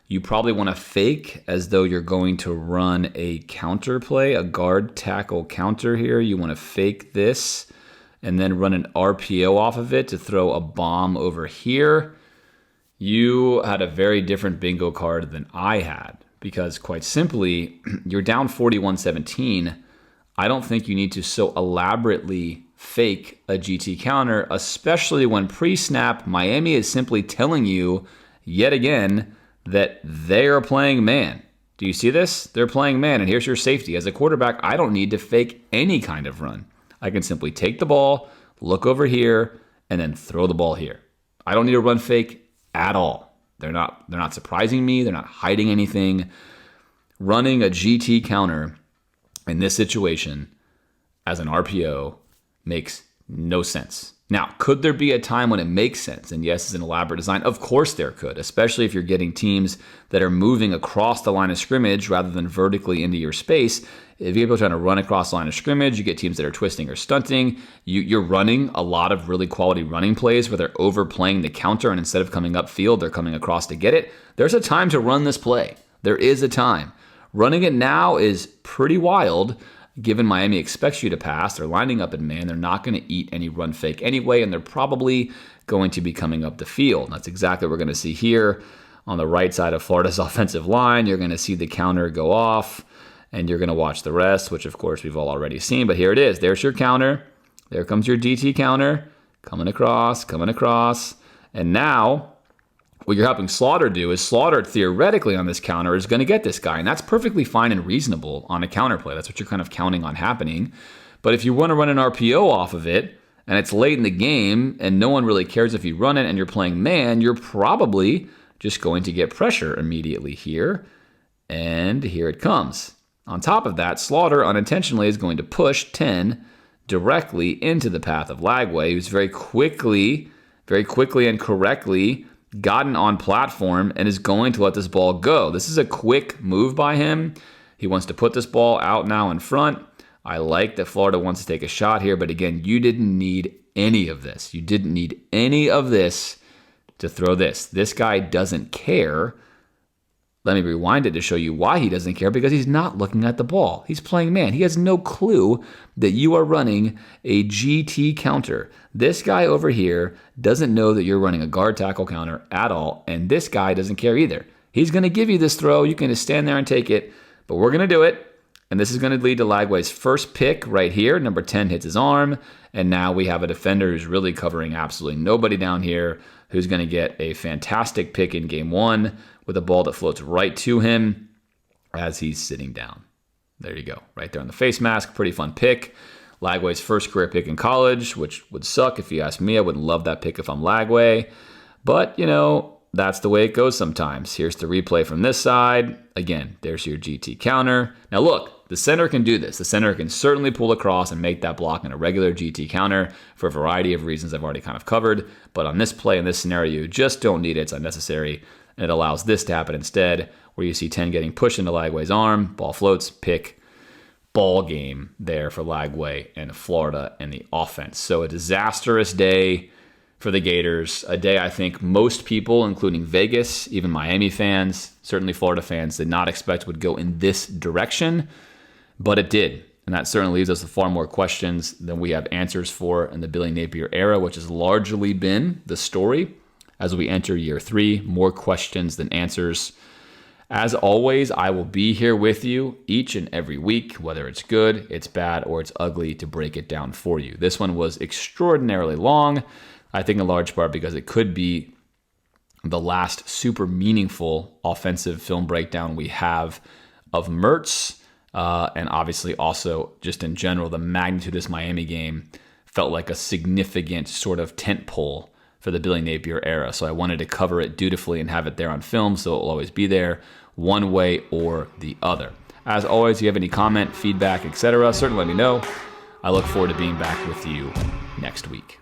you probably want to fake as though you're going to run a counter play, a guard tackle counter here. You want to fake this and then run an RPO off of it to throw a bomb over here. You had a very different bingo card than I had because quite simply, you're down 41-17. I don't think you need to so elaborately fake a GT counter, especially when pre-snap Miami is simply telling you yet again that they are playing man. Do you see this? They're playing man, and here's your safety. As a quarterback, I don't need to fake any kind of run. I can simply take the ball, look over here, and then throw the ball here. I don't need to run fake at all. They're not surprising me. They're not hiding anything. Running a GT counter in this situation as an RPO makes no sense. Now, could there be a time when it makes sense? And yes, it's an elaborate design. Of course there could, especially if you're getting teams that are moving across the line of scrimmage rather than vertically into your space. If you get people trying to run across the line of scrimmage, you get teams that are twisting or stunting. You're running a lot of really quality running plays where they're overplaying the counter, and instead of coming upfield, they're coming across to get it. There's a time to run this play. There is a time. Running it now is pretty wild. Given Miami expects you to pass, they're lining up in man. They're not going to eat any run fake anyway, and they're probably going to be coming up the field. That's exactly what we're going to see here on the right side of Florida's offensive line. You're going to see the counter go off, and you're going to watch the rest, which of course we've all already seen. But here it is. There's your counter. There comes your DT counter. Coming across. And now what you're helping Slaughter do is Slaughter theoretically on this counter is going to get this guy, and that's perfectly fine and reasonable on a counter play. That's what you're kind of counting on happening. But if you want to run an RPO off of it and it's late in the game and no one really cares if you run it and you're playing man, you're probably just going to get pressure immediately here. And here it comes. On top of that, Slaughter unintentionally is going to push 10 directly into the path of Lagway, who's very quickly and correctly gotten on platform and is going to let this ball go. This is a quick move by him. He wants to put this ball out now in front. I like that Florida wants to take a shot here, but again, you didn't need any of this. You didn't need any of this to throw this. This guy doesn't care. Let me rewind it to show you why he doesn't care, because he's not looking at the ball. He's playing man. He has no clue that you are running a GT counter. This guy over here doesn't know that you're running a guard tackle counter at all, and this guy doesn't care either. He's going to give you this throw. You can just stand there and take it, but we're going to do it, and this is going to lead to Lagway's first pick right here. Number 10 hits his arm, and now we have a defender who's really covering absolutely nobody down here, who's going to get a fantastic pick in game one with a ball that floats right to him as he's sitting down. There you go, right there on the face mask. Pretty fun pick. Lagway's first career pick in college, which would suck if you ask me. I wouldn't love that pick if I'm Lagway. But, that's the way it goes sometimes. Here's the replay from this side. Again, there's your GT counter. Now look, the center can do this. The center can certainly pull across and make that block in a regular GT counter for a variety of reasons I've already kind of covered. But on this play, in this scenario, you just don't need it. It's unnecessary. And it allows this to happen instead, where you see 10 getting pushed into Lagway's arm, ball floats, pick, ball game there for Lagway and Florida and the offense. So a disastrous day for the Gators, a day I think most people, including Vegas, even Miami fans, certainly Florida fans, did not expect would go in this direction, but it did. And that certainly leaves us with far more questions than we have answers for in the Billy Napier era, which has largely been the story as we enter year 3. More questions than answers. As always, I will be here with you each and every week, whether it's good, it's bad, or it's ugly, to break it down for you. This one was extraordinarily long, I think in large part because it could be the last super meaningful offensive film breakdown we have of Mertz, and obviously also just in general, the magnitude of this Miami game felt like a significant sort of tentpole for the Billy Napier era. So I wanted to cover it dutifully and have it there on film, so it will always be there one way or the other. As always, if you have any comment, feedback, etc., certainly let me know. I look forward to being back with you next week.